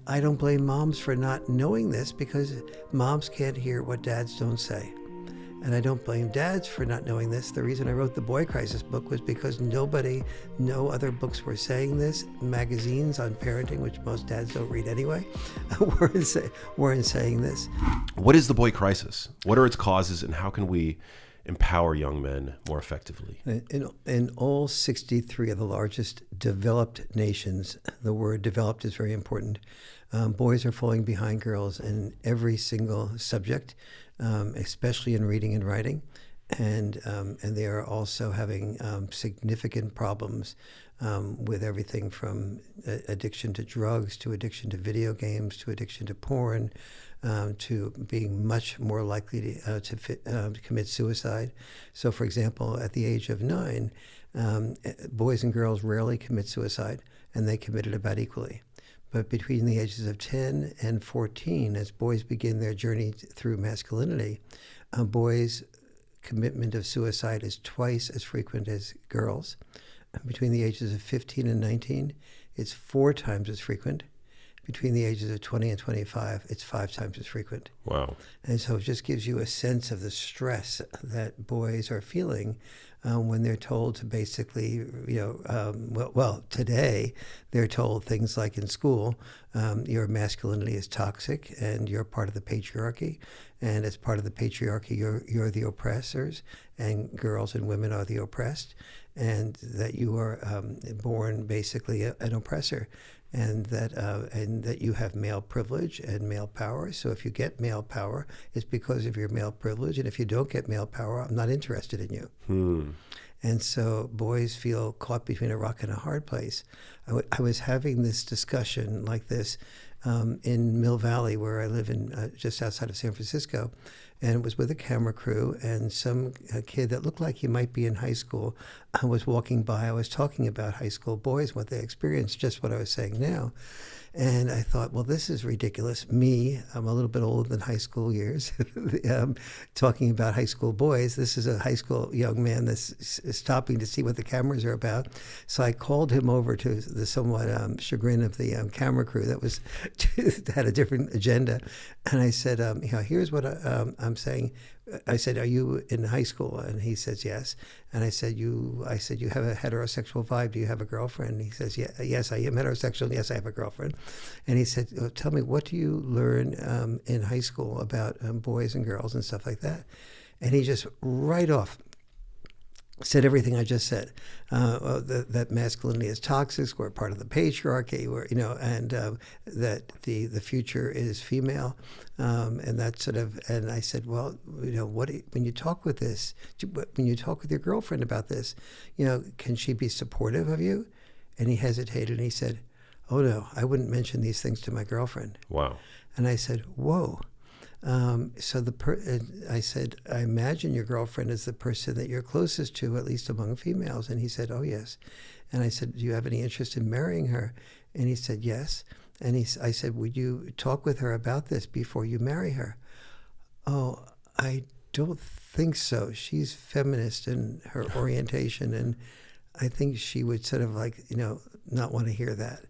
I don't blame moms for not knowing this, because moms can't hear what dads don't say. And I don't blame dads for not knowing this. The reason I wrote the Boy Crisis book was because no other books were saying this. Magazines on parenting, which most dads don't read anyway, weren't saying this. What is the Boy Crisis? What are its causes, and how can we empower young men more effectively? In all 63 of the largest developed nations, the word developed is very important. Boys are falling behind girls in every single subject, especially in reading and writing. And they are also having significant problems with everything from addiction to drugs, to addiction to video games, to addiction to porn, to being much more likely to commit suicide. So, for example, at the age of 9, boys and girls rarely commit suicide, and they committed about equally. But between the ages of 10 and 14, as boys begin their journey through masculinity, boys' commitment of suicide is twice as frequent as girls. Between the ages of 15 and 19, it's 4 times as frequent. Between the ages of 20 and 25, it's 5 times as frequent. Wow. And so it just gives you a sense of the stress that boys are feeling when they're told to basically, today they're told things like in school, your masculinity is toxic and you're part of the patriarchy. And as part of the patriarchy, you're the oppressors, and girls and women are the oppressed, and that you are born basically an oppressor. And that you have male privilege and male power. So if you get male power, it's because of your male privilege. And if you don't get male power, I'm not interested in you. And so boys feel caught between a rock and a hard place. I was having this discussion like this in Mill Valley, where I live in just outside of San Francisco. And it was with a camera crew, and some kid that looked like he might be in high school was walking by. I was talking about high school boys, what they experienced, just what I was saying now. And I thought, well, this is ridiculous. I'm a little bit older than high school years, talking about high school boys. This is a high school young man that's stopping to see what the cameras are about. So I called him over, to the somewhat chagrin of the camera crew that had a different agenda. And I said, here's what I'm saying. I said, are you in high school? And he says, yes. And I said, you have a heterosexual vibe. Do you have a girlfriend? And he says, yes, I am heterosexual. And yes, I have a girlfriend. And he said, tell me, what do you learn in high school about boys and girls and stuff like that? And he just right off said everything I just said, that masculinity is toxic, we're part of the patriarchy, and that the future is female, and that sort of. And I said, well, when you talk with your girlfriend about this, can she be supportive of you? And he hesitated, and he said, oh no, I wouldn't mention these things to my girlfriend. Wow. And I said, whoa. I said, I imagine your girlfriend is the person that you're closest to, at least among females. And he said, oh, yes. And I said, do you have any interest in marrying her? And he said, yes. And I said, would you talk with her about this before you marry her? Oh, I don't think so. She's feminist in her orientation, and I think she would sort of not want to hear that.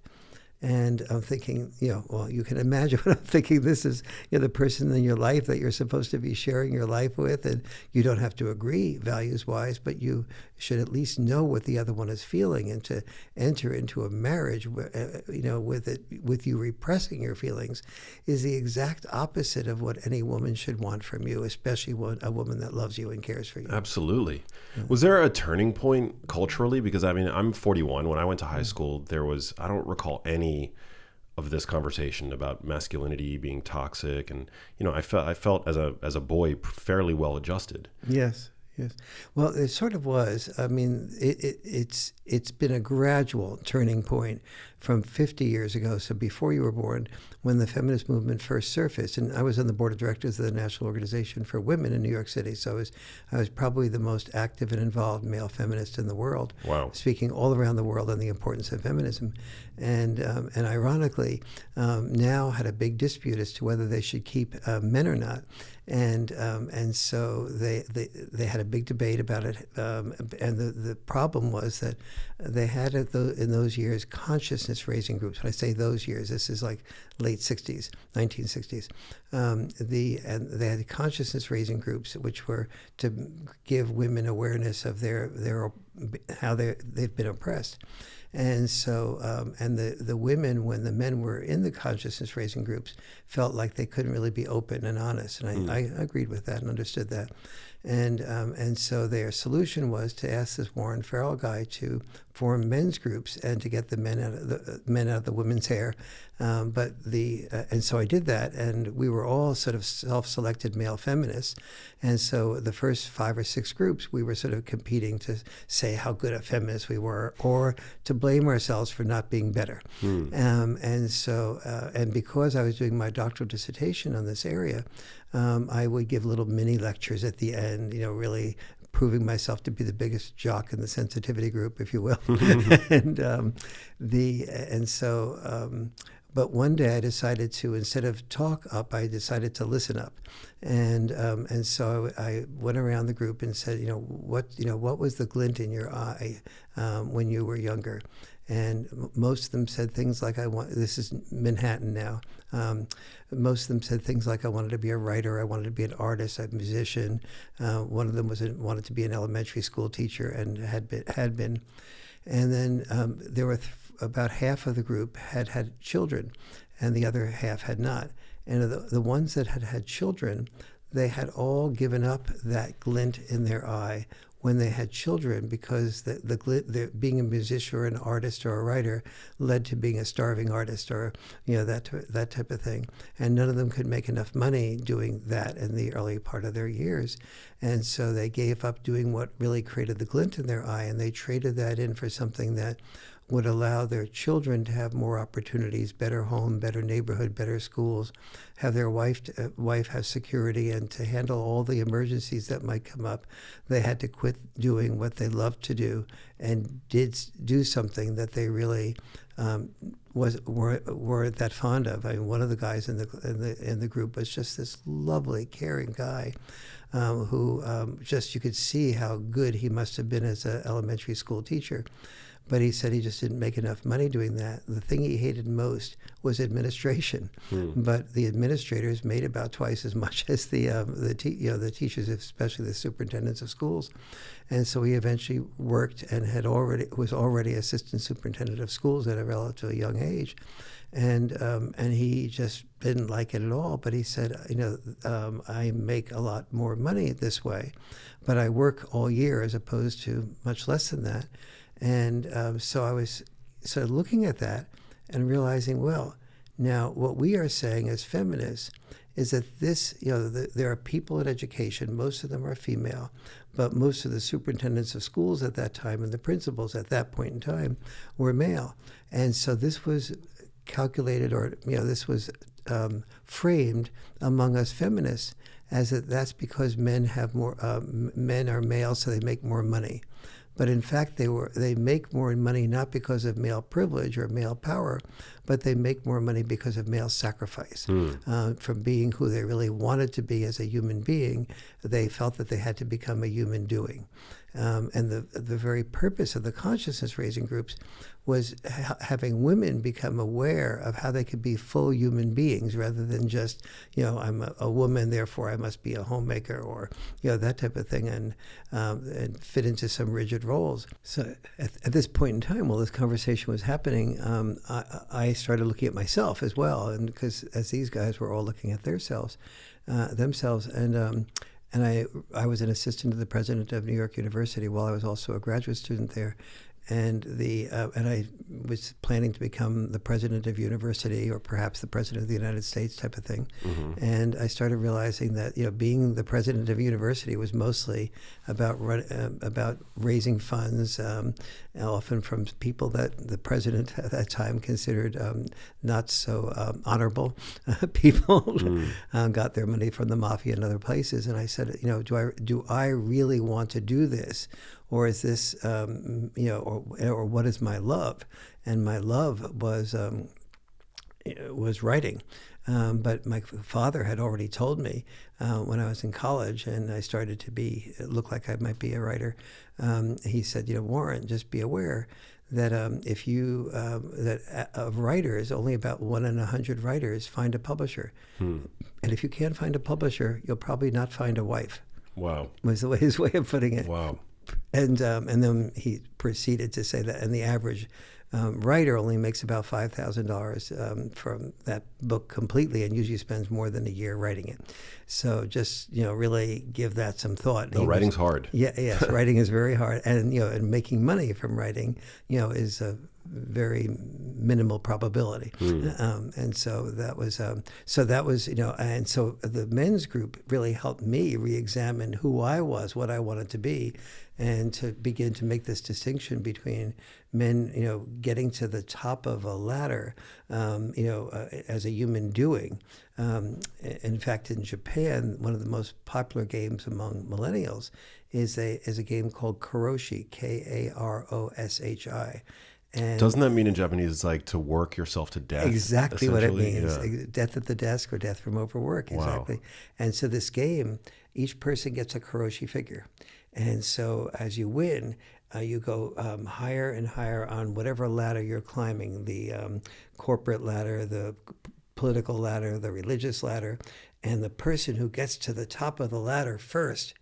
And I'm thinking, well, you can imagine what I'm thinking. This is the person in your life that you're supposed to be sharing your life with, and you don't have to agree values-wise, but you should at least know what the other one is feeling, and to enter into a marriage, with you repressing your feelings, is the exact opposite of what any woman should want from you, especially a woman that loves you and cares for you. Absolutely. Yeah. Was there a turning point culturally? Because I'm 41. When I went to high school, I don't recall any of this conversation about masculinity being toxic, and I felt as a boy fairly well adjusted. Yes. Well, it sort of was. I mean, it's been a gradual turning point from 50 years ago, so before you were born, when the feminist movement first surfaced. And I was on the board of directors of the National Organization for Women in New York City, so I was probably the most active and involved male feminist in the world. Wow. Speaking all around the world on the importance of feminism. And ironically, now had a big dispute as to whether they should keep men or not. And so they had a big debate about it, and the problem was that they had in those years consciousness consciousness raising groups. When I say those years, this is like late 60s, 1960s. And they had consciousness raising groups, which were to give women awareness of their how they've been oppressed. And so, and the women, when the men were in the consciousness raising groups, felt like they couldn't really be open and honest. And I agreed with that and understood that. And so their solution was to ask this Warren Farrell guy to form men's groups and to get the men out of the women's hair. And so I did that, and we were all sort of self-selected male feminists. And so the first 5 or 6 groups, we were sort of competing to say how good a feminist we were, or to blame ourselves for not being better. And because I was doing my doctoral dissertation on this area, I would give little mini lectures at the end, really proving myself to be the biggest jock in the sensitivity group, if you will. But one day I decided to, instead of talk up, I decided to listen up, and so I went around the group and said, what was the glint in your eye when you were younger? And most of them said things like, this is Manhattan now. Most of them said things like, I wanted to be a writer, I wanted to be an artist, a musician. One of them wanted to be an elementary school teacher and had been. And then there were about half of the group had children, and the other half had not. And the ones that had children, they had all given up that glint in their eye when they had children, because the being a musician or an artist or a writer led to being a starving artist, or that type of thing. And none of them could make enough money doing that in the early part of their years. And so they gave up doing what really created the glint in their eye, and they traded that in for something that would allow their children to have more opportunities, better home, better neighborhood, better schools, have their wife have security, and to handle all the emergencies that might come up. They had to quit doing what they loved to do and did do something that they really weren't that fond of. I mean, one of the guys in the group was just this lovely, caring guy. Who just, you could see how good he must have been as an elementary school teacher. But he said he just didn't make enough money doing that. The thing he hated most was administration. But the administrators made about twice as much as the teachers, especially the superintendents of schools. And so he eventually worked and was already assistant superintendent of schools at a relatively young age. And he just didn't like it at all. But he said, I make a lot more money this way, but I work all year as opposed to much less than that. And so I was sort of looking at that and realizing, well, now what we are saying as feminists is that this, there are people in education, most of them are female, but most of the superintendents of schools at that time and the principals at that point in time were male. And so this was calculated, or this was framed among us feminists as that's because men are male, so they make more money. But in fact, they make more money not because of male privilege or male power, but they make more money because of male sacrifice. From being who they really wanted to be as a human being, they felt that they had to become a human doing. And the very purpose of the consciousness raising groups was having women become aware of how they could be full human beings, rather than just, I'm a woman, therefore I must be a homemaker, or that type of thing, and fit into some rigid roles. So at this point in time, while this conversation was happening, I started looking at myself as well, and because as these guys were all looking at themselves, and I was an assistant to the president of New York University while I was also a graduate student there. And I was planning to become the president of university, or perhaps the president of the United States type of thing. And I started realizing that being the president of university was mostly about raising funds, often from people that the president at that time considered not so honorable people. Got their money from the mafia and other places. And I said, do I really want to do this? Or is this, or what is my love? And my love was writing. But my father had already told me when I was in college and I started to look like I might be a writer. He said, Warren, just be aware that if you that of writers, only about 1 in 100 writers find a publisher, and if you can't find a publisher, you'll probably not find a wife. Wow. Was his way of putting it. Wow. And then he proceeded to say that, and the average writer only makes about $5,000 from that book completely, and usually spends more than a year writing it. So just really give that some thought. No, writing's hard. Yeah, yes, writing is very hard, and and making money from writing, is a very minimal probability. And so that was and so the men's group really helped me re-examine who I was, what I wanted to be, and to begin to make this distinction between men, getting to the top of a ladder, as a human doing. In fact, in Japan, one of the most popular games among millennials is a game called karoshi, Karoshi. And doesn't that mean in Japanese it's like to work yourself to death? Exactly what it means. Yeah. Death at the desk or death from overwork. Exactly. Wow. And so this game, each person gets a karoshi figure. And so as you win, you go higher and higher on whatever ladder you're climbing, the corporate ladder, the political ladder, the religious ladder. And the person who gets to the top of the ladder first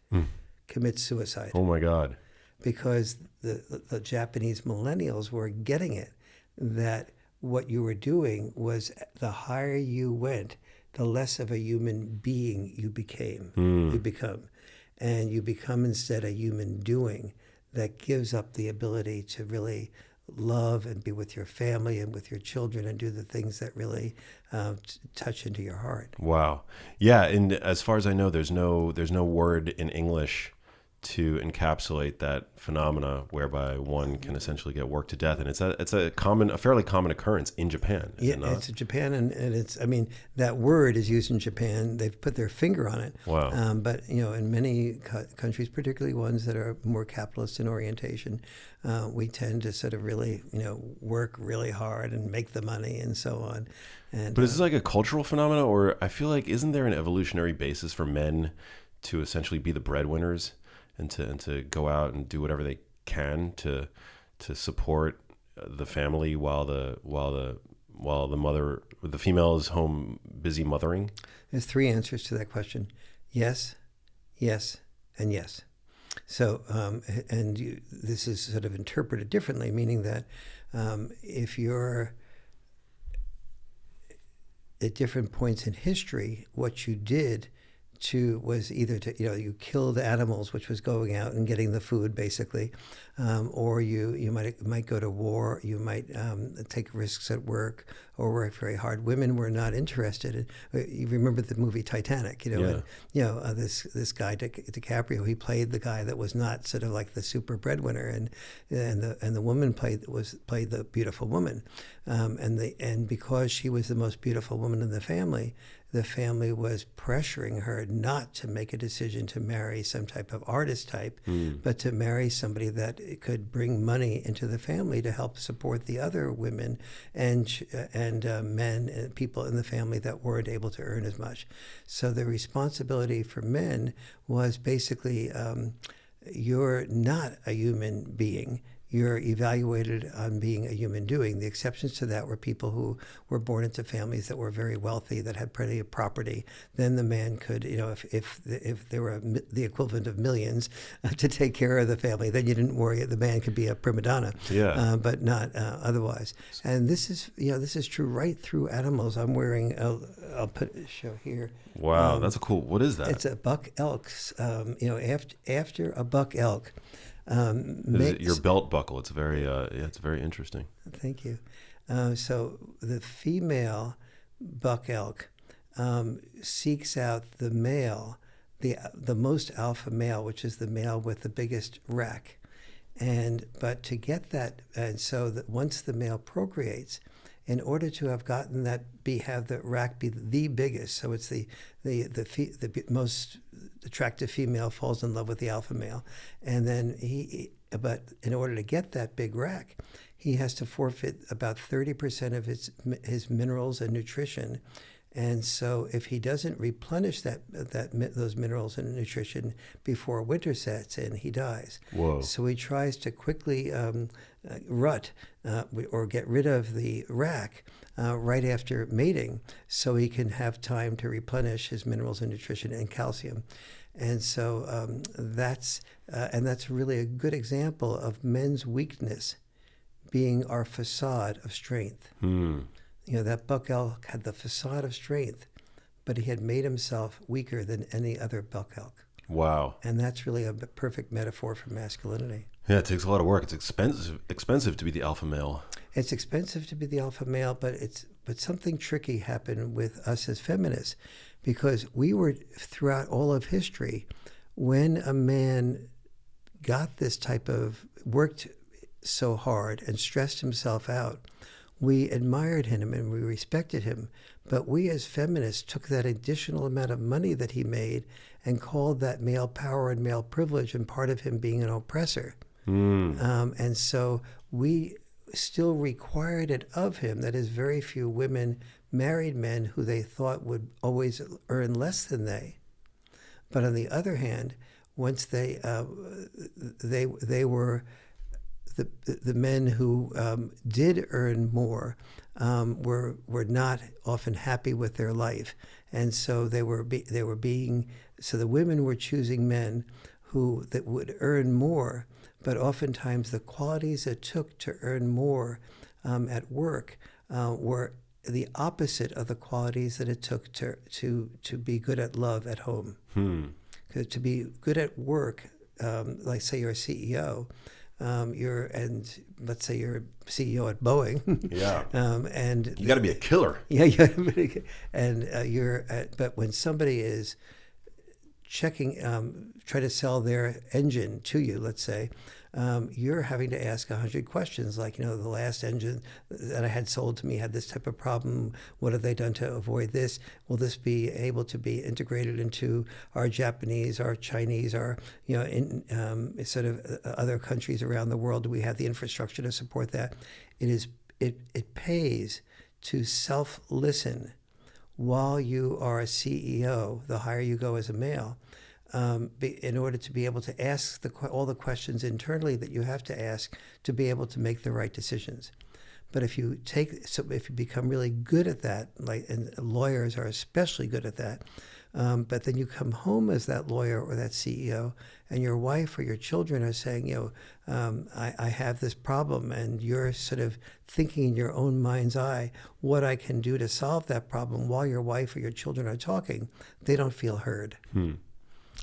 commits suicide. Oh my God. Because the Japanese millennials were getting it, that what you were doing was the higher you went, the less of a human being you become. And you become instead a human doing that gives up the ability to really love and be with your family and with your children and do the things that really touch into your heart. Wow. Yeah, and as far as I know, there's no word in English to encapsulate that phenomena whereby one can essentially get worked to death, and it's a fairly common occurrence in Japan. Yeah, it's in Japan, and it's, that word is used in Japan. They've put their finger on it. Wow. But in many countries, particularly ones that are more capitalist in orientation, we tend to sort of really work really hard and make the money and so on. But is this like a cultural phenomenon, or I feel like isn't there an evolutionary basis for men to essentially be the breadwinners? And to go out and do whatever they can to support the family while the female is home busy mothering? There's 3 answers to that question: yes, yes, and yes. So this is sort of interpreted differently, meaning that if you're at different points in history, what you did was either to you killed animals, which was going out and getting the food basically, or you might go to war, you might take risks at work or work very hard. Women were not interested. You remember the movie Titanic, Yeah. And, this guy DiCaprio, he played the guy that was not sort of like the super breadwinner, and the woman played the beautiful woman, and because she was the most beautiful woman in the family was pressuring her not to make a decision to marry some type of artist type, but to marry somebody that could bring money into the family to help support the other women and men and people in the family that weren't able to earn as much. So the responsibility for men was basically, you're not a human being. You're evaluated on being a human doing. The exceptions to that were people who were born into families that were very wealthy, that had plenty of property. Then the man could, if there were the equivalent of millions to take care of the family, then you didn't worry. The man could be a prima donna, but not otherwise. And this is true right through animals. I'm wearing. I'll show here. Wow, that's a cool. What is that? It's a buck elk. After a buck elk. Your belt buckle. It's very interesting. Thank you. So the female buck elk seeks out the male, the most alpha male, which is the male with the biggest rack, but to get that, and so that once the male procreates, in order to have gotten that, have the rack be the biggest, so it's the most attractive female falls in love with the alpha male, and then but in order to get that big rack, he has to forfeit about 30% of his minerals and nutrition And so if he doesn't replenish those minerals and nutrition before winter sets in, he dies. Whoa. So he tries to quickly rut or get rid of the rack right after mating, so he can have time to replenish his minerals and nutrition and calcium. And so that's really a good example of men's weakness being our facade of strength. That buck elk had the facade of strength, but he had made himself weaker than any other buck elk. Wow. And that's really a perfect metaphor for masculinity. Yeah, it takes a lot of work. It's expensive to be the alpha male. It's expensive to be the alpha male, but something tricky happened with us as feminists, because we were, throughout all of history, when a man got this type of, worked so hard and stressed himself out, we admired him and we respected him. But we as feminists took that additional amount of money that he made and called that male power and male privilege and part of him being an oppressor. And so we still required it of him. That is, very few women married men who they thought would always earn less than they. But on the other hand, once they were the men who did earn more were not often happy with their life, and so the women were choosing men that would earn more, but oftentimes the qualities it took to earn more at work were the opposite of the qualities that it took to be good at love at home. To be good at work, like say you're a CEO. Let's say you're CEO at Boeing. Yeah. And you got to be a killer. Yeah. And but when somebody is try to sell their engine to you, let's say, you're having to ask 100 questions, like, the last engine that I had sold to me had this type of problem. What have they done to avoid this? Will this be able to be integrated into our Japanese, our Chinese, our, in sort of other countries around the world? Do we have the infrastructure to support that? It pays to self-listen while you are a CEO, the higher you go as a male, in order to be able to ask all the questions internally that you have to ask to be able to make the right decisions. But if you become really good at that, and lawyers are especially good at that, but then you come home as that lawyer or that CEO, and your wife or your children are saying, I have this problem, and you're sort of thinking in your own mind's eye what I can do to solve that problem while your wife or your children are talking, they don't feel heard.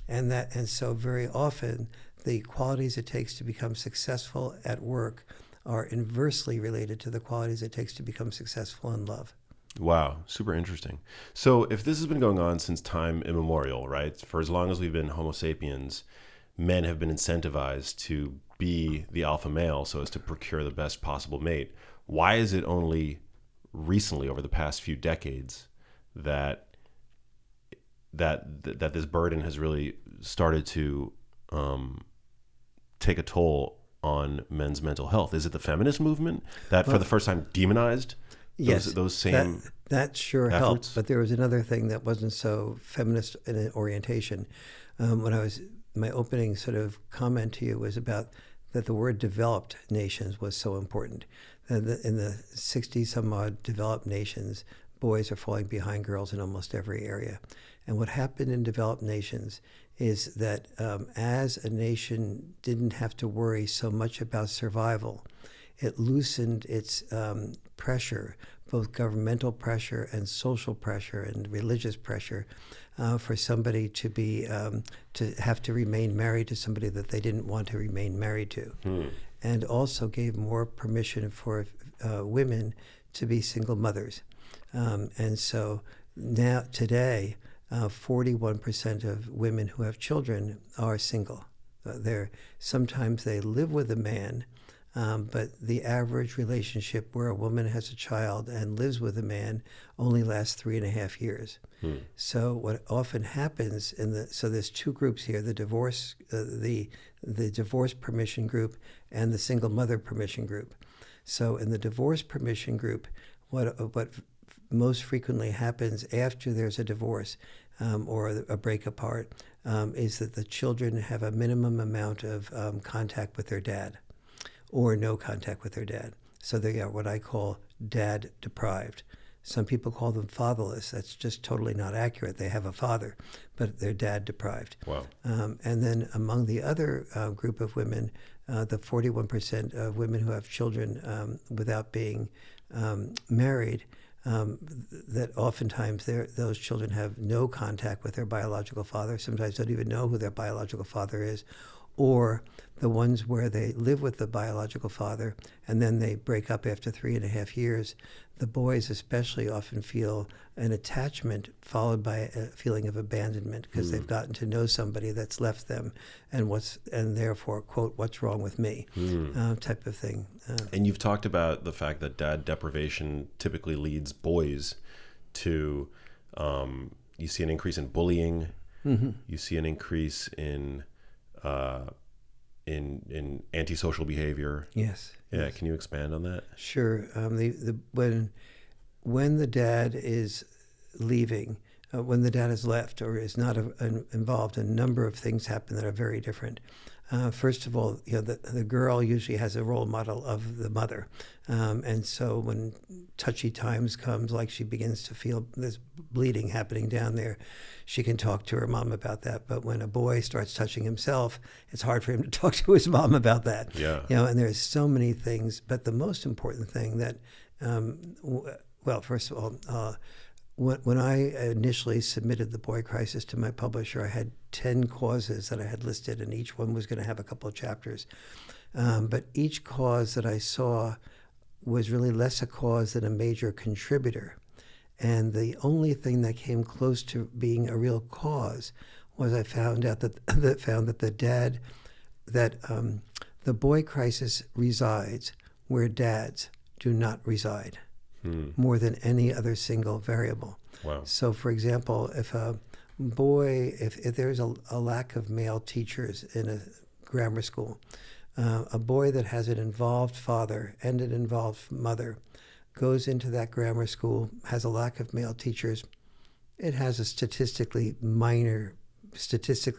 And so very often the qualities it takes to become successful at work are inversely related to the qualities it takes to become successful in love. Wow, super interesting. So if this has been going on since time immemorial, right? For as long as we've been Homo sapiens, men have been incentivized to be the alpha male so as to procure the best possible mate. Why is it only recently, over the past few decades, that this burden has really started to take a toll on men's mental health? Is it the feminist movement that for the first time demonized those same that sure efforts? helped? But there was another thing that wasn't so feminist in orientation. My opening sort of comment to you was about that the word developed nations was so important. In the 60 some odd developed nations, boys are falling behind girls in almost every area. And what happened in developed nations is that as a nation didn't have to worry so much about survival, it loosened its pressure, both governmental pressure and social pressure and religious pressure, for somebody to have to remain married to somebody that they didn't want to remain married to, and also gave more permission for women to be single mothers. And so now today, 41% of women who have children are single. Sometimes they live with a man, but the average relationship where a woman has a child and lives with a man only lasts 3.5 years. So what often happens so there's two groups here: the divorce permission group and the single mother permission group. So in the divorce permission group, what most frequently happens after there's a divorce or a break apart is that the children have a minimum amount of contact with their dad or no contact with their dad. So they are what I call dad deprived. Some people call them fatherless. That's just totally not accurate. They have a father, but they're dad deprived. Wow. And then among the other group of women, the 41% of women who have children without being married, that oftentimes those children have no contact with their biological father, sometimes don't even know who their biological father is, or the ones where they live with the biological father and then they break up after 3.5 years. The boys especially often feel an attachment followed by a feeling of abandonment because they've gotten to know somebody that's left them and therefore, quote, what's wrong with me, type of thing. And you've talked about the fact that dad deprivation typically leads boys to, you see an increase in bullying, you see an increase in antisocial behavior. Yes. Yeah. Yes. Can you expand on that? Sure. When the dad is leaving, when the dad is left or is not involved, a number of things happen that are very different. First of all, the girl usually has a role model of the mother, and so when touchy times comes, like she begins to feel this bleeding happening down there, she can talk to her mom about that. But when a boy starts touching himself, it's hard for him to talk to his mom about that. Yeah. And there's so many things. But the most important thing that, first of all, when I initially submitted The Boy Crisis to my publisher, I had 10 causes that I had listed, and each one was going to have a couple of chapters. But each cause that I saw was really less a cause than a major contributor. And the only thing that came close to being a real cause was I found out that the boy crisis resides where dads do not reside. More than any other single variable. Wow. So, for example, if there's a lack of male teachers in a grammar school, a boy that has an involved father and an involved mother goes into that grammar school, has a lack of male teachers, it has a statistically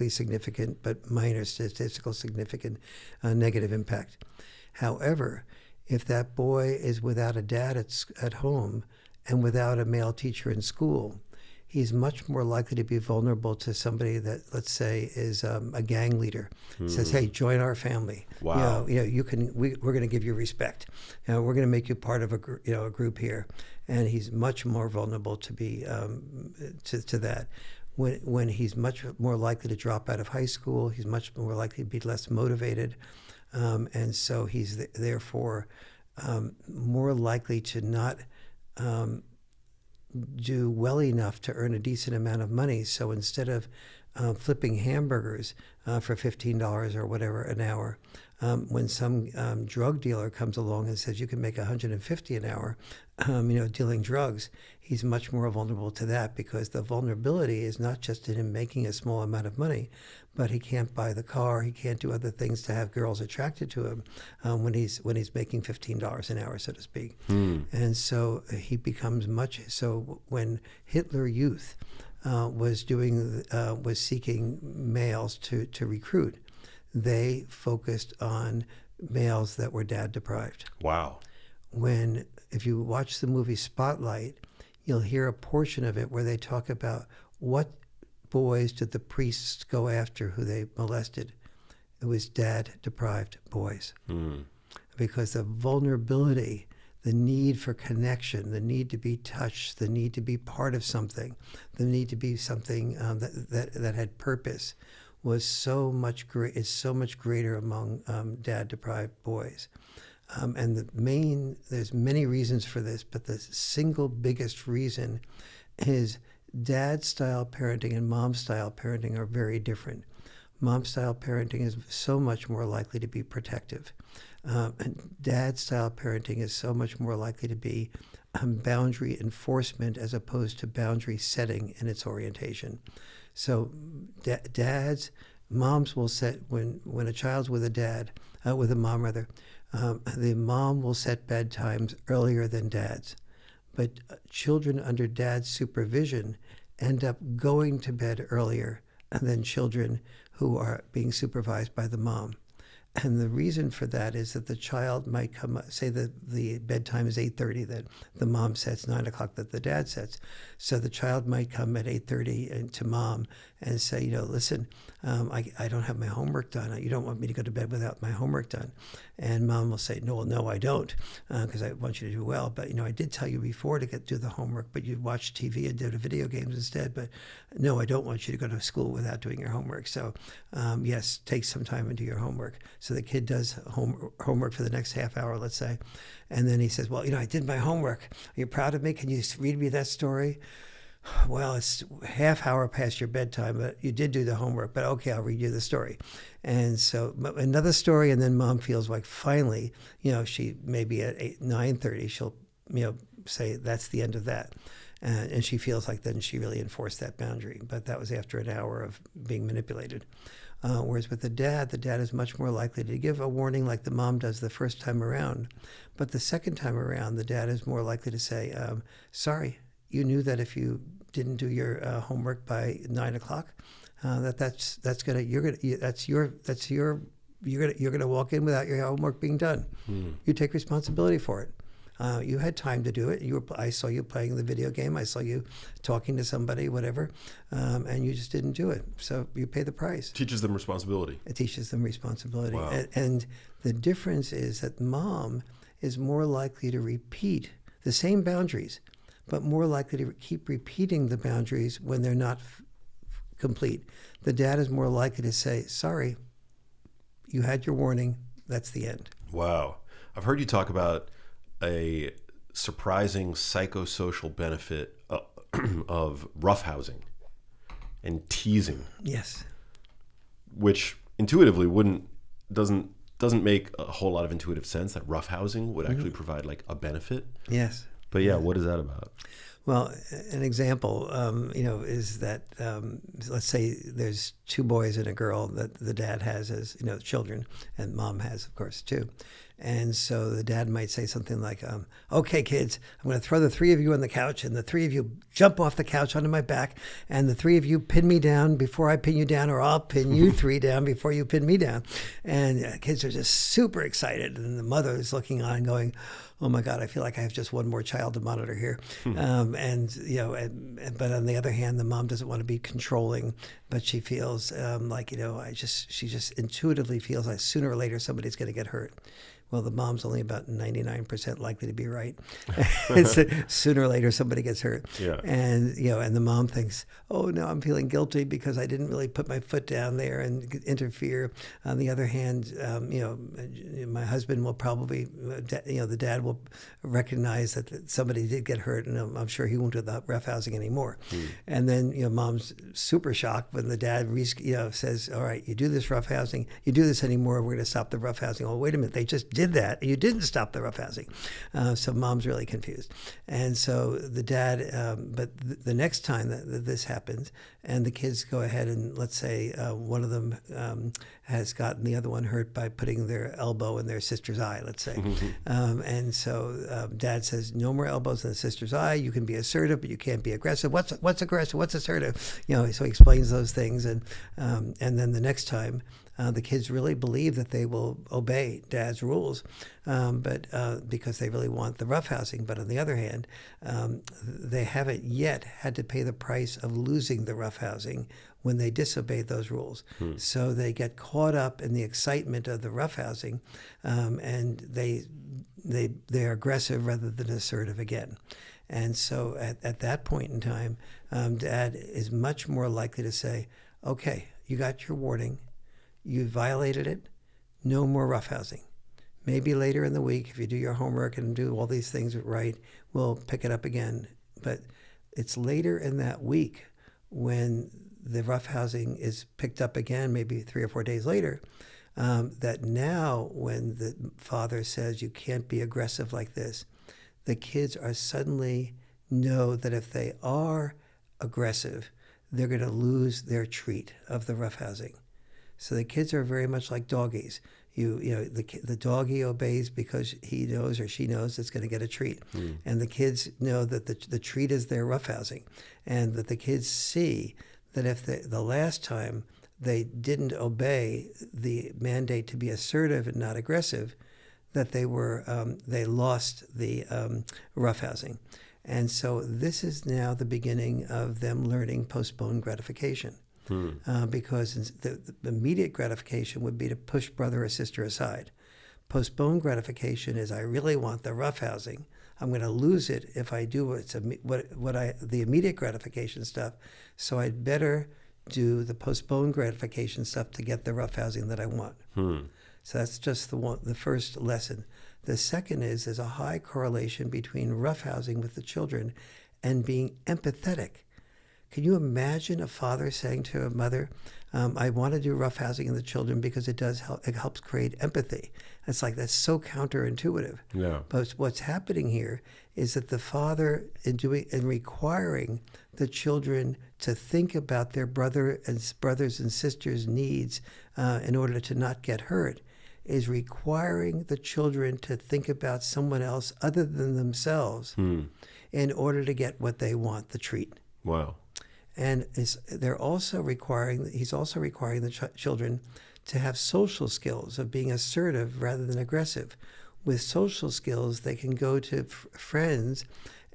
significant, but minor statistical significant negative impact. However, if that boy is without a dad at home and without a male teacher in school, he's much more likely to be vulnerable to somebody that, let's say, is a gang leader. Says, "Hey, join our family. Wow. You can. We're going to give you respect. We're going to make you part of a group here." And he's much more vulnerable to be to that. When he's much more likely to drop out of high school, he's much more likely to be less motivated. And so he's therefore more likely to not do well enough to earn a decent amount of money. So instead of flipping hamburgers for $15 or whatever an hour, when some drug dealer comes along and says you can make $150 an hour, dealing drugs, he's much more vulnerable to that because the vulnerability is not just in him making a small amount of money, but he can't buy the car, he can't do other things to have girls attracted to him when he's making $15 an hour, so to speak. And so he becomes so when Hitler Youth was seeking males to recruit, they focused on males that were dad deprived. Wow. If you watch the movie Spotlight, you'll hear a portion of it where they talk about what boys did the priests go after who they molested. It was dad deprived boys. Because the vulnerability, the need for connection, the need to be touched, the need to be part of something, the need to be something that had purpose was so much greater among dad deprived boys. And there's many reasons for this, but the single biggest reason is dad-style parenting and mom-style parenting are very different. Mom-style parenting is so much more likely to be protective. And dad-style parenting is so much more likely to be boundary enforcement as opposed to boundary setting in its orientation. So moms will set, when a child's with a mom rather, the mom will set bedtimes earlier than dads. but children under dad's supervision end up going to bed earlier than children who are being supervised by the mom. And the reason for that is that the child might come, say that the bedtime is 8:30 that the mom sets, 9 o'clock that the dad sets. So the child might come at 8:30 and to mom and say, listen, I don't have my homework done. You don't want me to go to bed without my homework done. And mom will say, no, I don't, because I want you to do well. But, I did tell you before to do the homework, but you watched TV and did video games instead. But no, I don't want you to go to school without doing your homework. So yes, take some time and do your homework. So the kid does homework for the next half hour, let's say. And then he says, well, I did my homework. Are you proud of me? Can you read me that story? Well, it's half hour past your bedtime, but you did do the homework. But okay, I'll read you the story. And so another story, and then mom feels like finally, she maybe at 9:30, she'll, say that's the end of that. And she feels like then she really enforced that boundary. But that was after an hour of being manipulated. Whereas with the dad is much more likely to give a warning like the mom does the first time around. But the second time around, the dad is more likely to say, sorry, you knew that if you didn't do your homework by 9 o'clock, you're gonna walk in without your homework being done. You take responsibility for it. You had time to do it. I saw you playing the video game. I saw you talking to somebody, whatever, and you just didn't do it. So you pay the price. Teaches them responsibility. It teaches them responsibility. Wow. And the difference is that mom is more likely to repeat the same boundaries, but more likely to keep repeating the boundaries when they're not complete. The dad is more likely to say, sorry, you had your warning. That's the end. Wow. I've heard you talk about a surprising psychosocial benefit of roughhousing and teasing. Yes. Which intuitively doesn't make a whole lot of intuitive sense that roughhousing would actually provide like a benefit. Yes. But yeah, what is that about? Well, an example, is that let's say there's two boys and a girl that the dad has as children, and mom has, of course, too. And so the dad might say something like, okay, kids, I'm going to throw the three of you on the couch, and the three of you jump off the couch onto my back, and the three of you pin me down before I pin you down, or I'll pin you three down before you pin me down. And kids are just super excited, and the mother is looking on going, oh my God, I feel like I have just one more child to monitor here. But on the other hand, the mom doesn't want to be controlling, but she feels she just intuitively feels like sooner or later somebody's going to get hurt. Well, the mom's only about 99% likely to be right. So sooner or later, somebody gets hurt. Yeah. And the mom thinks, oh, no, I'm feeling guilty because I didn't really put my foot down there and interfere. On the other hand, my husband will probably, the dad will recognize that somebody did get hurt, and I'm sure he won't do the roughhousing anymore. And then, mom's super shocked when the dad, says, all right, you do this roughhousing, you do this anymore, we're going to stop the roughhousing. Oh, wait a minute, they just did that. You didn't stop the roughhousing. So mom's really confused. And so the dad, but the next time that this happens, and the kids go ahead and let's say one of them has gotten the other one hurt by putting their elbow in their sister's eye, let's say. And so dad says, no more elbows in the sister's eye. You can be assertive, but you can't be aggressive. What's aggressive? What's assertive? So he explains those things. And then the next time, the kids really believe that they will obey dad's rules, but because they really want the roughhousing. But on the other hand, they haven't yet had to pay the price of losing the roughhousing when they disobey those rules. So they get caught up in the excitement of the roughhousing, and they're aggressive rather than assertive again. And so at that point in time, dad is much more likely to say, okay, you got your warning. You violated it, no more roughhousing. Maybe later in the week, if you do your homework and do all these things right, we'll pick it up again. But it's later in that week when the roughhousing is picked up again, maybe 3 or 4 days later, that now when the father says you can't be aggressive like this, the kids are suddenly know that if they are aggressive, they're going to lose their treat of the roughhousing. So the kids are very much like doggies. The doggy obeys because he knows or she knows it's going to get a treat, and the kids know that the treat is their roughhousing, and that the kids see that if the last time they didn't obey the mandate to be assertive and not aggressive, that they lost the roughhousing. And so this is now the beginning of them learning postponed gratification. Because the immediate gratification would be to push brother or sister aside. Postponed gratification is, I really want the roughhousing. I'm going to lose it if I do the immediate gratification stuff. So I'd better do the postponed gratification stuff to get the roughhousing that I want. So that's just the first lesson. The second is there's a high correlation between roughhousing with the children and being empathetic. Can you imagine a father saying to a mother, I want to do roughhousing in the children because it helps create empathy. It's like, that's so counterintuitive. Yeah. But what's happening here is that the father, in requiring the children to think about their brothers and sisters' needs in order to not get hurt, is requiring the children to think about someone else other than themselves in order to get what they want, the treat. Wow. And he's also requiring the children to have social skills of being assertive rather than aggressive. With social skills, they can go to friends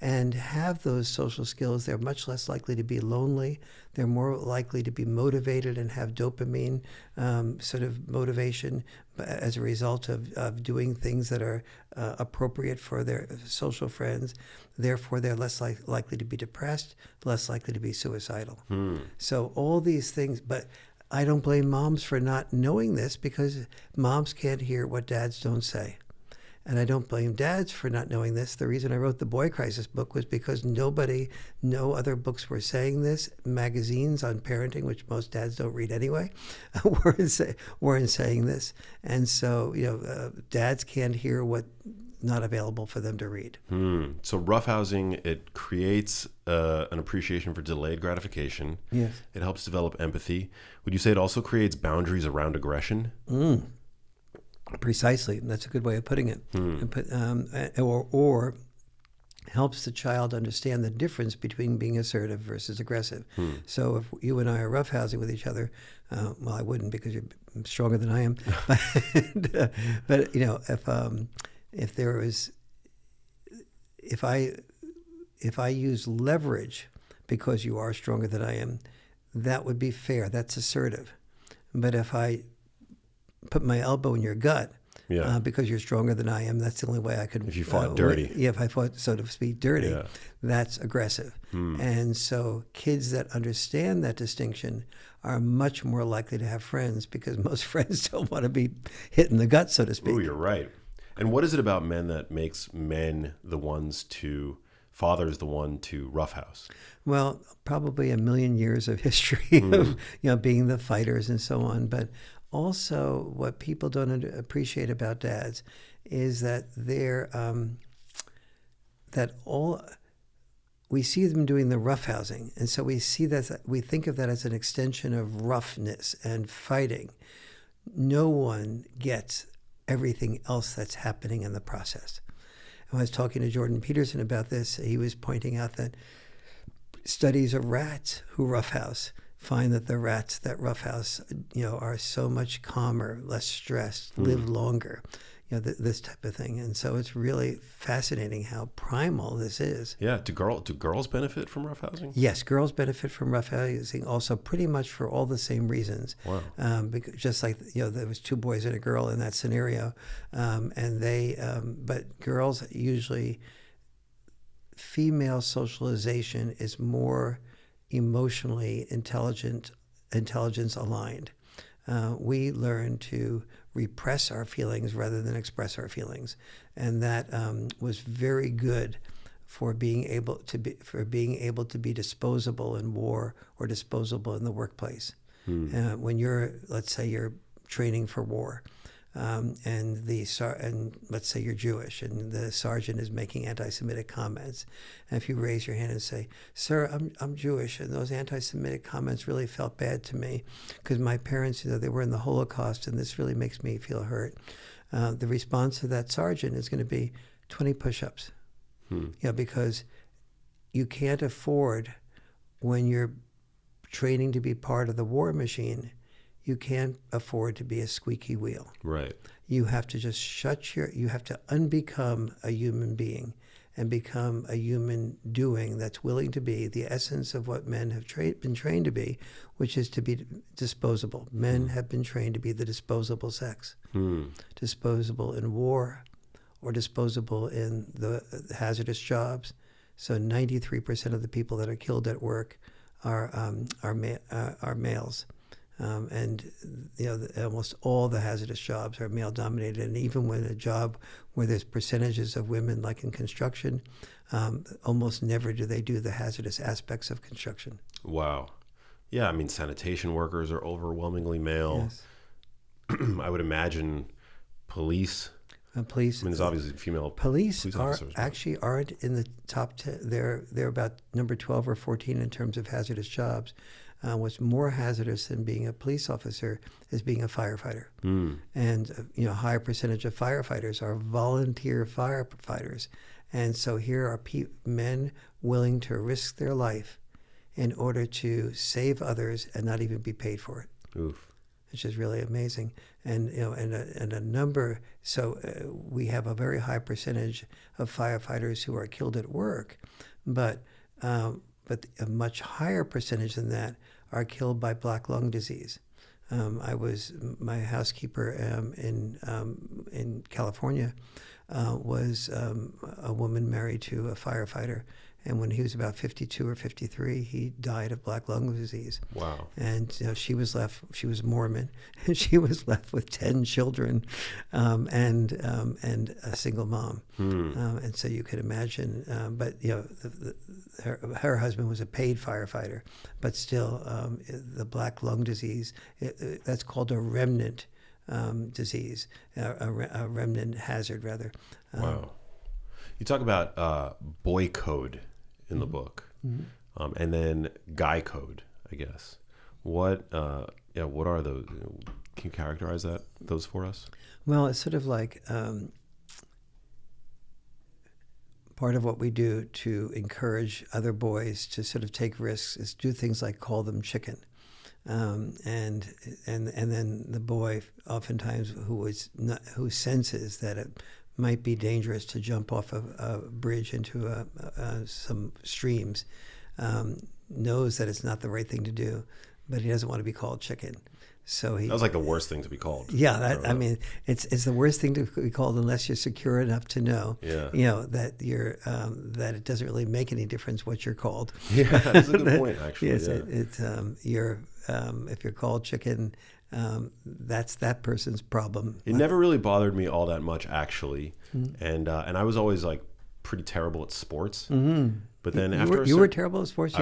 and have those social skills. They're much less likely to be lonely. They're more likely to be motivated and have dopamine sort of motivation as a result of doing things that are appropriate for their social friends. Therefore, they're less likely to be depressed, less likely to be suicidal. So all these things, but I don't blame moms for not knowing this, because moms can't hear what dads don't say. And I don't blame dads for not knowing this. The reason I wrote the Boy Crisis book was because no other books were saying this. Magazines on parenting, which most dads don't read anyway, weren't saying this. And so, dads can't hear what not available for them to read. So roughhousing, it creates an appreciation for delayed gratification. Yes. It helps develop empathy. Would you say it also creates boundaries around aggression? Precisely. That's a good way of putting it. Or helps the child understand the difference between being assertive versus aggressive. So if you and I are roughhousing with each other, well, I wouldn't, because you're stronger than I am. But if I use leverage because you are stronger than I am, that would be fair. That's assertive. But if I put my elbow in your gut because you're stronger than I am, that's the only way I could. If you fought dirty. If I fought, so to speak, dirty, that's aggressive. And so kids that understand that distinction are much more likely to have friends, because most friends don't want to be hit in the gut, so to speak. Oh, you're right. And what is it about men that makes men fathers the one to roughhouse? Well, probably a million years of history of being the fighters and so on. But also, what people don't appreciate about dads is that we see them doing the roughhousing, and so we think of that as an extension of roughness and fighting. No one gets everything else that's happening in the process. And when I was talking to Jordan Peterson about this, he was pointing out that studies of rats who roughhouse find that the rats that roughhouse, are so much calmer, less stressed, live longer, this type of thing. And so it's really fascinating how primal this is. Yeah. Do girls benefit from roughhousing? Yes, girls benefit from roughhousing also, pretty much for all the same reasons. Wow. Because just like, there was 2 boys and a girl in that scenario. But girls usually, female socialization is more emotionally intelligence aligned. We learn to repress our feelings rather than express our feelings, and that was very good for being able to be disposable in war or disposable in the workplace. When let's say you're training for war, and let's say you're Jewish, and the sergeant is making anti-Semitic comments, and if you raise your hand and say, "Sir, I'm Jewish, and those anti-Semitic comments really felt bad to me because my parents, they were in the Holocaust, and this really makes me feel hurt," the response to that sergeant is going to be 20 push-ups. Because you can't afford, when you're training to be part of the war machine, you can't afford to be a squeaky wheel. Right. You have to just you have to unbecome a human being and become a human doing that's willing to be the essence of what men have been trained to be, which is to be disposable. Men have been trained to be the disposable sex. Disposable in war or disposable in the hazardous jobs. So 93% of the people that are killed at work are males. And almost all the hazardous jobs are male dominated, and even when a job where there's percentages of women, like in construction, almost never do they do the hazardous aspects of construction. Wow. Yeah, I mean, sanitation workers are overwhelmingly male. Yes. I would imagine police. Police. I mean, there's obviously female police officers. Actually aren't in the top 10. They're about number 12 or 14 in terms of hazardous jobs. What's more hazardous than being a police officer is being a firefighter. And a higher percentage of firefighters are volunteer firefighters. And so here are men willing to risk their life in order to save others and not even be paid for it. Oof. Which is really amazing. And a number, so we have a very high percentage of firefighters who are killed at work, but a much higher percentage than that are killed by black lung disease. My housekeeper in California was a woman married to a firefighter, and when he was about 52 or 53, he died of black lung disease. Wow. And she was Mormon, and she was left with 10 children and a single mom. And so you could imagine, but her husband was a paid firefighter, but still the black lung disease, that's called a remnant disease, a remnant hazard rather. Wow. You talk about boy code in the book, and then guy code, I guess. What are those? Can you characterize those for us? Well, it's sort of like part of what we do to encourage other boys to sort of take risks is do things like call them chicken. And then the boy oftentimes who senses that it might be dangerous to jump off a bridge into some streams, knows that it's not the right thing to do, but he doesn't want to be called chicken. So that was like the worst thing to be called. Yeah, I mean, it's the worst thing to be called unless you're secure enough to know, that you're that it doesn't really make any difference what you're called. Yeah, that's a good point, actually. Yes, if you're called chicken, that's that person's problem. It never really bothered me all that much, actually, and I was always like pretty terrible at sports. But then you were terrible at sports.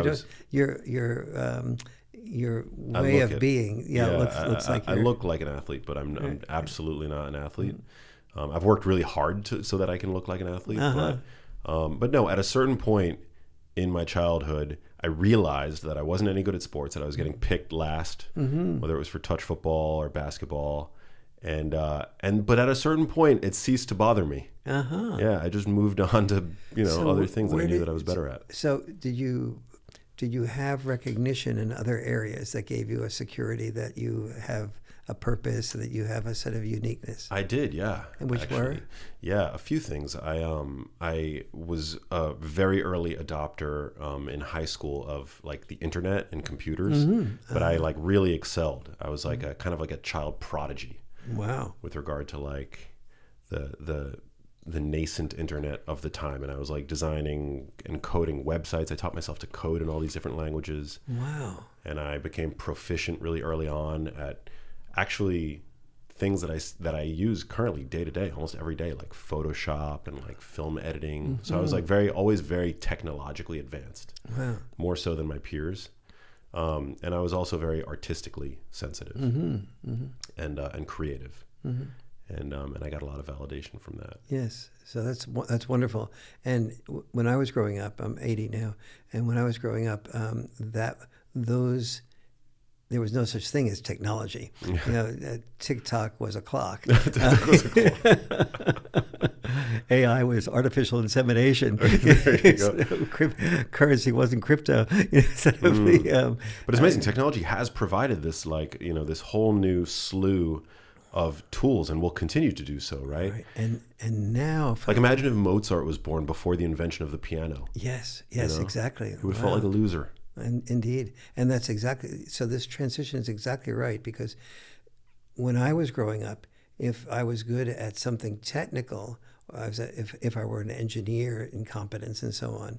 Your way of being, looks like I look like an athlete, but I'm absolutely not an athlete. I've worked really hard so that I can look like an athlete, but no, at a certain point in my childhood, I realized that I wasn't any good at sports, that I was getting picked last, whether it was for touch football or basketball. But at a certain point, it ceased to bother me. Yeah, I just moved on to other things that I knew that I was better at. So did you have recognition in other areas that gave you a security that you have a purpose, that you have a set of uniqueness? I did, yeah. And which were? Yeah, a few things. I was a very early adopter in high school of like the internet and computers, but I like really excelled. I was like a kind of like a child prodigy. Wow. With regard to like the nascent internet of the time, and I was like designing and coding websites. I taught myself to code in all these different languages. Wow. And I became proficient really early on at actually things that I use currently day to day, almost every day, like Photoshop and like film editing. So I was like always very technologically advanced. Wow. More so than my peers. And I was also very artistically sensitive and creative. and I got a lot of validation from that. Yes, so that's wonderful. And when I was growing up, I'm 80 now, and when I was growing up, there was no such thing as technology. TikTok was a clock. AI was artificial insemination. Currency wasn't crypto. But it's amazing. Technology has provided this, this whole new slew of tools, and will continue to do so, right? And now, imagine if Mozart was born before the invention of the piano. Yes, exactly. He would have felt like a loser. And indeed, and that's exactly so. This transition is exactly right, because when I was growing up, if I was good at something technical, if I were an engineer in competence and so on,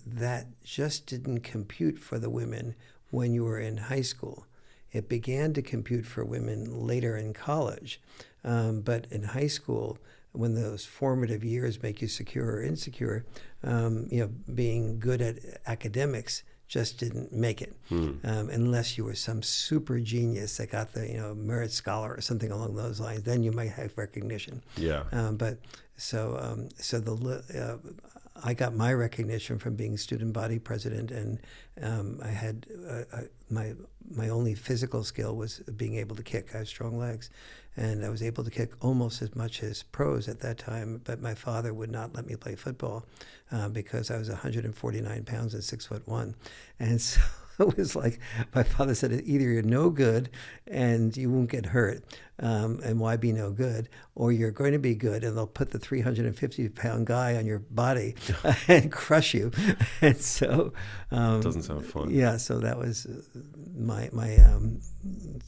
that just didn't compute for the women when you were in high school. It began to compute for women later in college, but in high school, when those formative years make you secure or insecure, being good at academics just didn't make it, unless you were some super genius that got the Merit Scholar or something along those lines. Then you might have recognition. Yeah. I got my recognition from being student body president, and I had my only physical skill was being able to kick. I have strong legs, and I was able to kick almost as much as pros at that time. But my father would not let me play football because I was 149 pounds and 6'1", and so it was like my father said, either you're no good and you won't get hurt, and why be no good, or you're going to be good and they'll put the 350-pound guy on your body and crush you. And so doesn't sound fun. Yeah, so that was my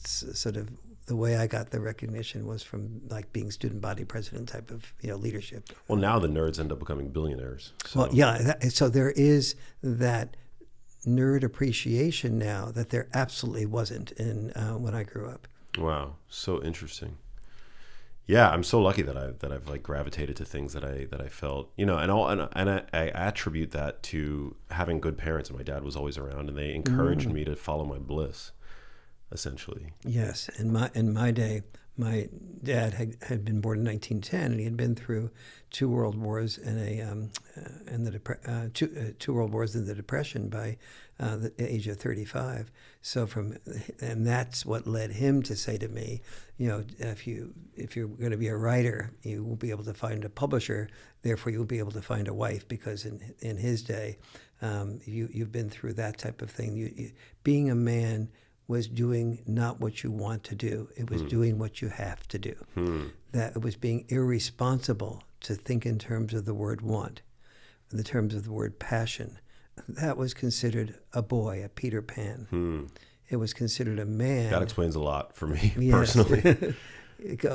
sort of the way I got the recognition was from being student body president type of leadership. Well, now the nerds end up becoming billionaires. So. Well, yeah, so there is that nerd appreciation now that there absolutely wasn't in when I grew up. Wow, so interesting. Yeah, I'm so lucky that I've gravitated to things that I felt, and I attribute that to having good parents, and my dad was always around, and they encouraged me to follow my bliss, essentially. Yes, in my day, my dad had been born in 1910, and he had been through two world wars and two world wars in the Depression by the age of 35. So and that's what led him to say to me, if you're going to be a writer, you will be able to find a publisher. Therefore, you'll be able to find a wife, because in his day, you've been through that type of thing. Being a man was doing not what you want to do. It was doing what you have to do. That it was being irresponsible to think in terms of the word want, in the terms of the word passion. That was considered a boy, a Peter Pan. It was considered a man. That explains a lot for me, personally.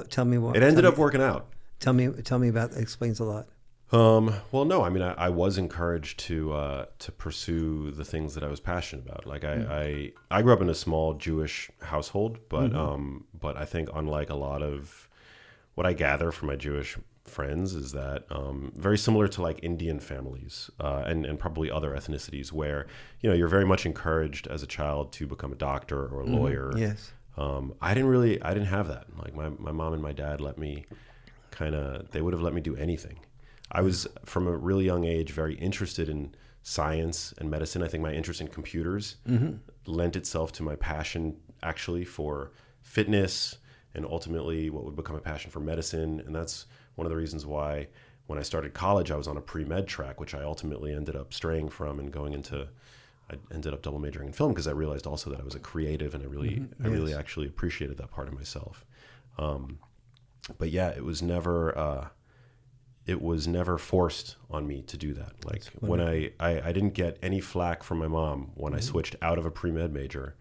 Tell me what. It ended up working out. Tell me about that. Explains a lot. Well, no, I mean, I was encouraged to pursue the things that I was passionate about. I grew up in a small Jewish household, but I think unlike a lot of what I gather from my Jewish friends is that very similar to Indian families and probably other ethnicities where, you're very much encouraged as a child to become a doctor or a lawyer. Yes. I didn't have that. My mom and my dad let me they would have let me do anything. I was, from a really young age, very interested in science and medicine. I think my interest in computers lent itself to my passion, actually, for fitness and ultimately what would become a passion for medicine. And that's one of the reasons why when I started college, I was on a pre-med track, which I ultimately ended up straying from and I ended up double majoring in film because I realized also that I was a creative and I really actually appreciated that part of myself. But yeah, it was never forced on me to do that. When I didn't get any flack from my mom when I switched out of a pre-med major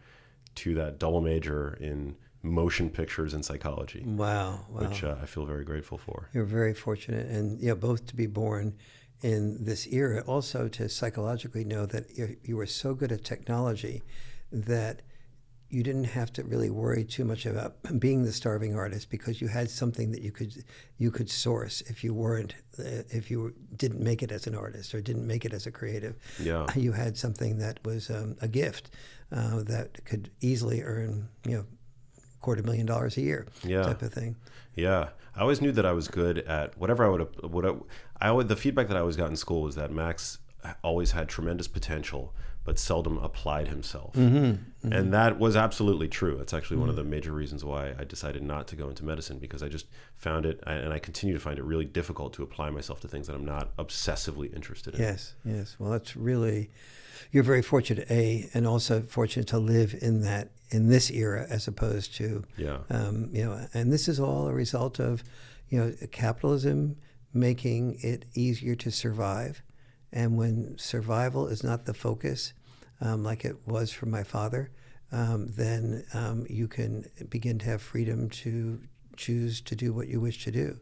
to that double major in motion pictures and psychology. Wow. Which I feel very grateful for. You're very fortunate, and both to be born in this era, also to psychologically know that you were so good at technology that you didn't have to really worry too much about being the starving artist, because you had something that you could source if you didn't make it as an artist or didn't make it as a creative. Yeah. You had something that was a gift that could easily earn $250,000 a year type of thing. Yeah. I always knew that I was good at whatever the feedback that I always got in school was that Max always had tremendous potential, but seldom applied himself. And that was absolutely true. That's actually one of the major reasons why I decided not to go into medicine, because I just found it, and I continue to find it really difficult to apply myself to things that I'm not obsessively interested in. Yes. Well, that's really, you're very fortunate, and also fortunate to live in this era as opposed to, and this is all a result of, capitalism making it easier to survive. And when survival is not the focus, like it was for my father, then you can begin to have freedom to choose to do what you wish to do.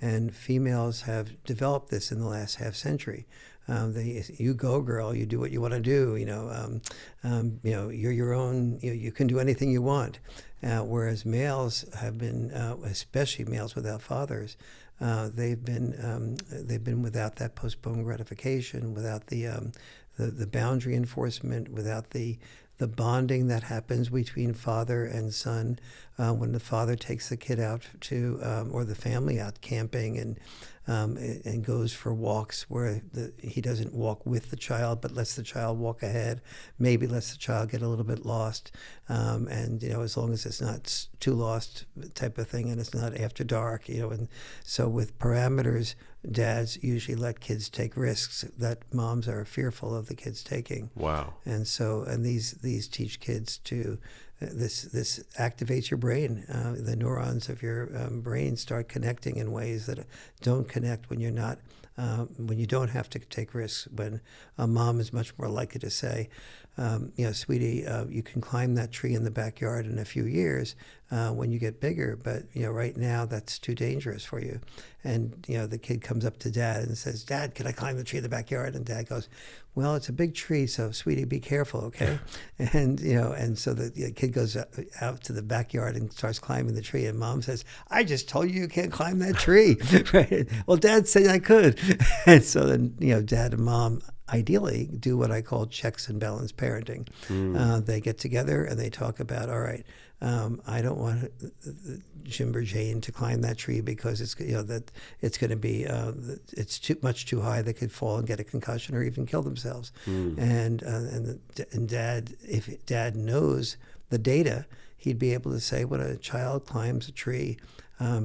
And females have developed this in the last half century. You go, girl. You do what you want to do. You're your own. You can do anything you want. Whereas males have been, especially males without fathers, they've been without that postponed gratification, without the boundary enforcement, without the bonding that happens between father and son when the father takes the kid out or the family out camping and goes for walks where he doesn't walk with the child but lets the child walk ahead, maybe lets the child get a little bit lost, and as long as it's not too lost type of thing and it's not after dark, and so with parameters, dads usually let kids take risks that moms are fearful of the kids taking. Wow. And these teach kids to this activates your brain. The neurons of your brain start connecting in ways that don't connect when you're not, when you don't have to take risks. When a mom is much more likely to say, sweetie, you can climb that tree in the backyard in a few years when you get bigger, but right now that's too dangerous for you. And the kid comes up to dad and says, "Dad, can I climb the tree in the backyard?" And dad goes, "Well, it's a big tree, so sweetie, be careful, okay?" And so the kid goes out to the backyard and starts climbing the tree, and mom says, "I just told you can't climb that tree." Right? Well, dad said I could. And so then dad and mom ideally do what I call checks and balance parenting. They get together and they talk about, all right, I don't want Jim or Jane to climb that tree because it's that it's going to be it's too high. They could fall and get a concussion or even kill themselves. And dad, if dad knows the data, he'd be able to say when a child climbs a tree,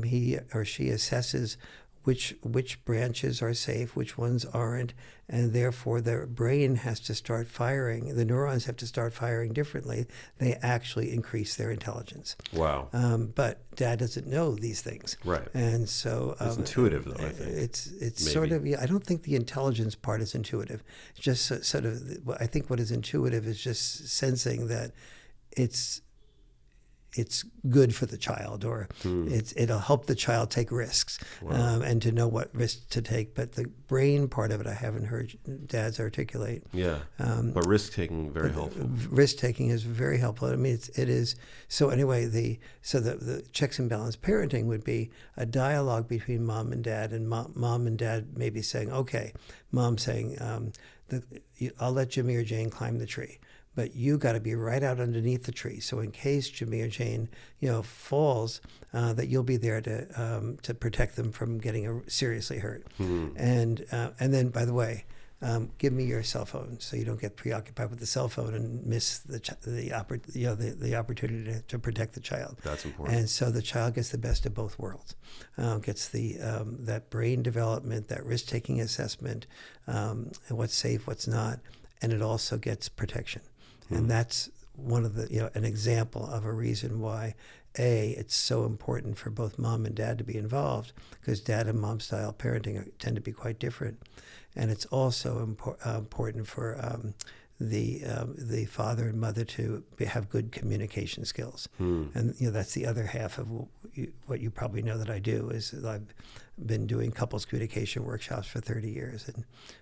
he or she assesses which branches are safe, which ones aren't, and therefore their brain has to start firing. The neurons have to start firing differently. They actually increase their intelligence. Wow. But dad doesn't know these things. Right. And so it's intuitive, though, I think. It's Maybe. sort of, I don't think the intelligence part is intuitive. It's just sort of, I think what is intuitive is just sensing that it's good for the child, or it'll help the child take risks. Wow. And to know what risks to take. But the brain part of it, I haven't heard dads articulate. Yeah, but risk-taking, very helpful. Risk-taking is very helpful. I mean, it is. So anyway, the checks and balance parenting would be a dialogue between mom and dad, and mom and dad maybe saying, okay, mom saying, I'll let Jimmy or Jane climb the tree, but you got to be right out underneath the tree. So in case Jimmy or Jane, falls, that you'll be there to protect them from getting seriously hurt. And then, by the way, give me your cell phone so you don't get preoccupied with the cell phone and miss the opportunity to protect the child. That's important. And so the child gets the best of both worlds. Gets that brain development, that risk-taking assessment, and what's safe, what's not, and it also gets protection. And that's one of an example of a reason why, it's so important for both mom and dad to be involved, because dad and mom style parenting tend to be quite different. And it's also important for the father and mother to have good communication skills. And that's the other half of what you probably know that I do is I've been doing couples communication workshops for 30 years,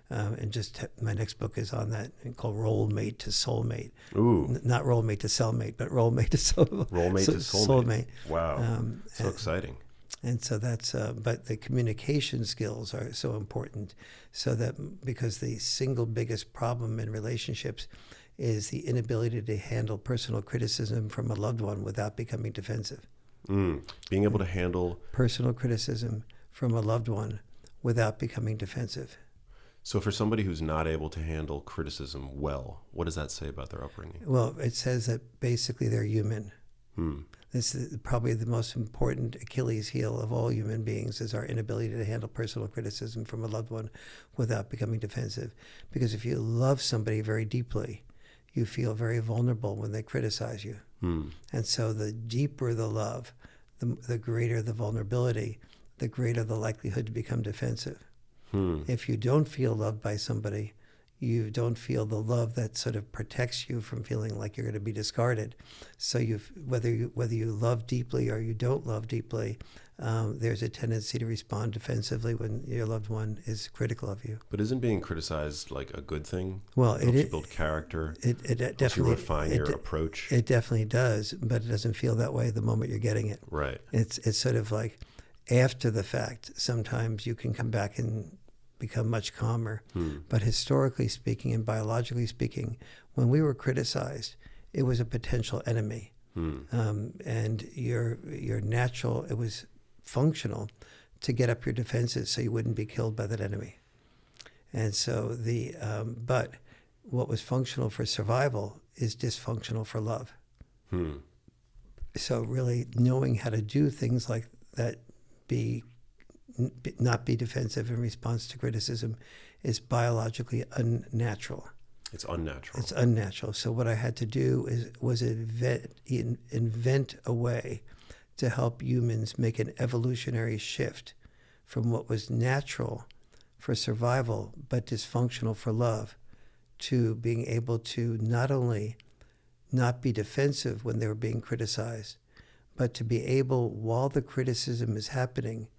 and just my next book is on that, called Role Mate to Soulmate. Ooh. Not Role Mate to Cellmate, but Role Mate to Soulmate to Soulmate. Wow, so exciting. And so that's, but the communication skills are so important, so that because the single biggest problem in relationships is the inability to handle personal criticism from a loved one without becoming defensive. Being able to handle personal criticism from a loved one without becoming defensive. So for somebody who's not able to handle criticism well, what does that say about their upbringing? Well, it says that basically they're human. Hmm. This is probably the most important Achilles heel of all human beings, is our inability to handle personal criticism from a loved one without becoming defensive. Because if you love somebody very deeply, you feel very vulnerable when they criticize you. And so the deeper the love, the greater the vulnerability, the greater the likelihood to become defensive. If you don't feel loved by somebody, you don't feel the love that sort of protects you from feeling like you're going to be discarded. So whether you love deeply or you don't love deeply, there's a tendency to respond defensively when your loved one is critical of you. But isn't being criticized like a good thing? Well, it helps you build character. It helps definitely you refine your approach. It definitely does, but it doesn't feel that way the moment you're getting it. Right. It's sort of like after the fact. Sometimes you can come back and become much calmer. But historically speaking and biologically speaking, when we were criticized, it was a potential enemy. And your natural, it was functional to get up your defenses so you wouldn't be killed by that enemy. And so but what was functional for survival is dysfunctional for love. So really knowing how to do things like that, not be defensive in response to criticism, is biologically unnatural. It's unnatural. It's unnatural. So what I had to do was invent a way to help humans make an evolutionary shift from what was natural for survival but dysfunctional for love, to being able to not only not be defensive when they were being criticized, but to be able, while the criticism is happening,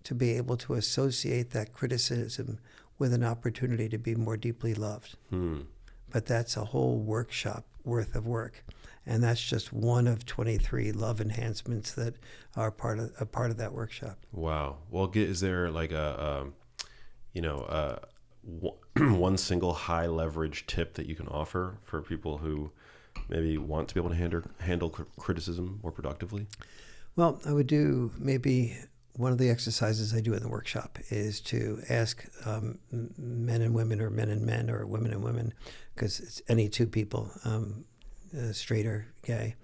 to be able to associate that criticism with an opportunity to be more deeply loved. But that's a whole workshop worth of work. And that's just one of 23 love enhancements that are part of that workshop. Wow. Well, is there like one single high leverage tip that you can offer for people who maybe want to be able to handle criticism more productively? Well, I would do maybe one of the exercises I do in the workshop is to ask men and women, or men and men, or women and women, because it's any two people, straight or gay,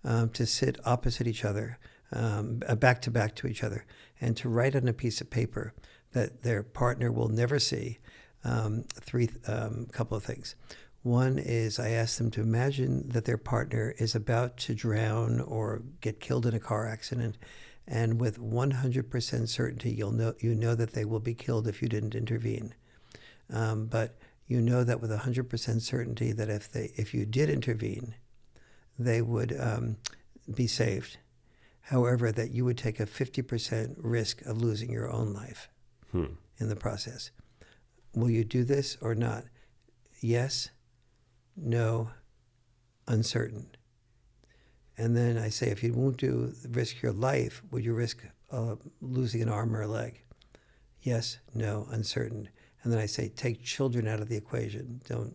to sit opposite each other, back to back to each other, and to write on a piece of paper that their partner will never see couple of things. One is I ask them to imagine that their partner is about to drown or get killed in a car accident, and with 100% certainty you know that they will be killed if you didn't intervene. But you know that with 100% certainty that if you did intervene, they would be saved. However, that you would take a 50% risk of losing your own life in the process. Will you do this or not? Yes, no, uncertain. And then I say, if you won't risk your life, would you risk losing an arm or a leg? Yes, no, uncertain. And then I say, take children out of the equation. Don't,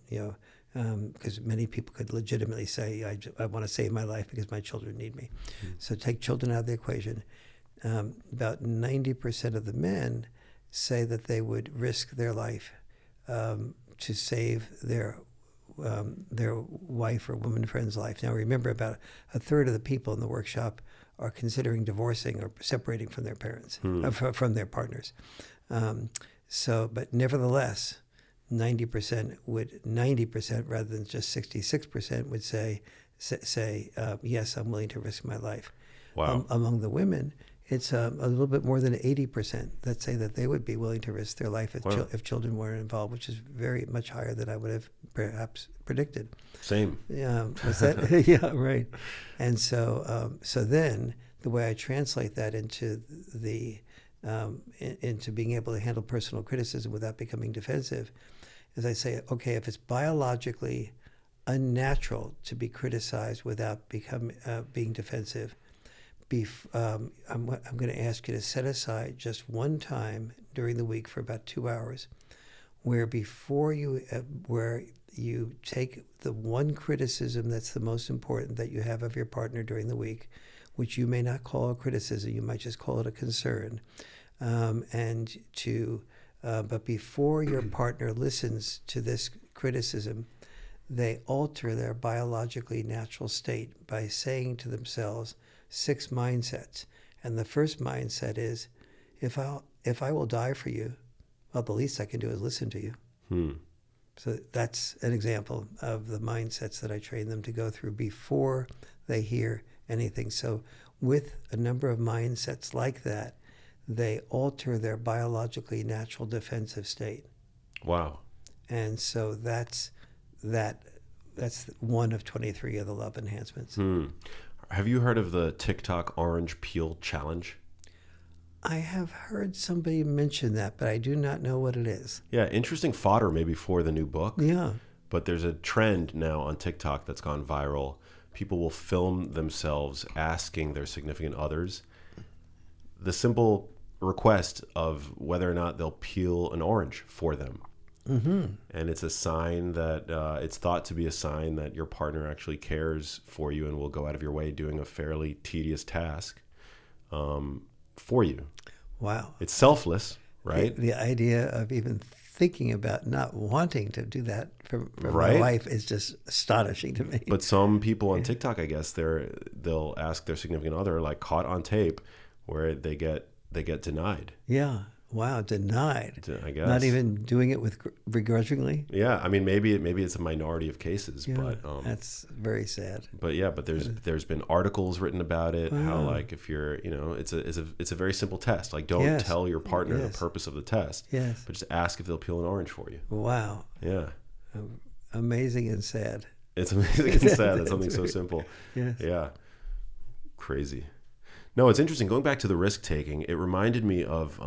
because many people could legitimately say, I want to save my life because my children need me. So take children out of the equation. About 90% of the men say that they would risk their life to save their wife or woman friend's life. Now remember, about a third of the people in the workshop are considering divorcing or separating from their parents, from their partners. But nevertheless, 90% rather than just 66% would say, yes, I'm willing to risk my life. Wow. Among the women, it's a little bit more than 80% that say that they would be willing to risk their life if children weren't involved, which is very much higher than I would have perhaps predicted. Same. Yeah, was that? Yeah, right. And so then the way I translate that into into being able to handle personal criticism without becoming defensive is I say, okay, if it's biologically unnatural to be criticized without being defensive, I'm going to ask you to set aside just one time during the week for about 2 hours where where you take the one criticism that's the most important that you have of your partner during the week, which you may not call a criticism, you might just call it a concern, but before your partner listens to this criticism, they alter their biologically natural state by saying to themselves 6 mindsets. And the first mindset is, if I will die for you, well, the least I can do is listen to you. So that's an example of the mindsets that I train them to go through before they hear anything. So with a number of mindsets like that, they alter their biologically natural defensive state. Wow. And so that's one of 23 of the love enhancements. Have you heard of the TikTok orange peel challenge? I have heard somebody mention that, but I do not know what it is. Yeah, interesting fodder maybe for the new book. Yeah. But there's a trend now on TikTok that's gone viral. People will film themselves asking their significant others the simple request of whether or not they'll peel an orange for them. And it's a sign that it's thought to be a sign that your partner actually cares for you and will go out of your way doing a fairly tedious task for you. Wow. It's selfless, right? The idea of even thinking about not wanting to do that for Right? my wife is just astonishing to me. But some people on TikTok, I guess, they'll ask their significant other, like caught on tape, where they get denied. Yeah. Wow. Denied. I guess. Not even doing it with begrudgingly. Yeah, I mean, maybe it's a minority of cases, Yeah, but that's very sad. but there's been articles written about it. Wow. How like if you're it's a very simple test. Like don't Yes. tell your partner Yes. the purpose of the test. Yes. But just ask if they'll peel an orange for you. Wow. Yeah. Amazing and sad. It's amazing and sad. It's something so simple. Yes. Yeah. Crazy. No, it's interesting. Going back to the risk taking, it reminded me of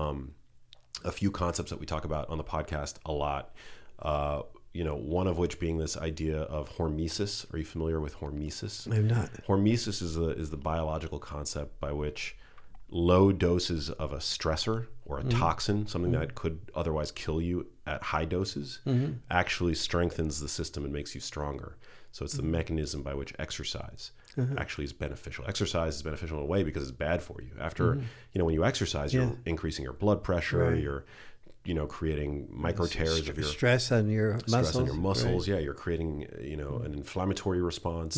a few concepts that we talk about on the podcast a lot. One of which being this idea of hormesis. Are you familiar with hormesis? I'm not. Hormesis is the biological concept by which low doses of a stressor or a toxin, something that could otherwise kill you at high doses, actually strengthens the system and makes you stronger. So it's the mechanism by which exercise actually is beneficial. Exercise is beneficial in a way because it's bad for you. After, when you exercise, you're increasing your blood pressure, Right. you're, creating micro tears of your stress on your muscles. Right. Yeah, you're creating, an inflammatory response.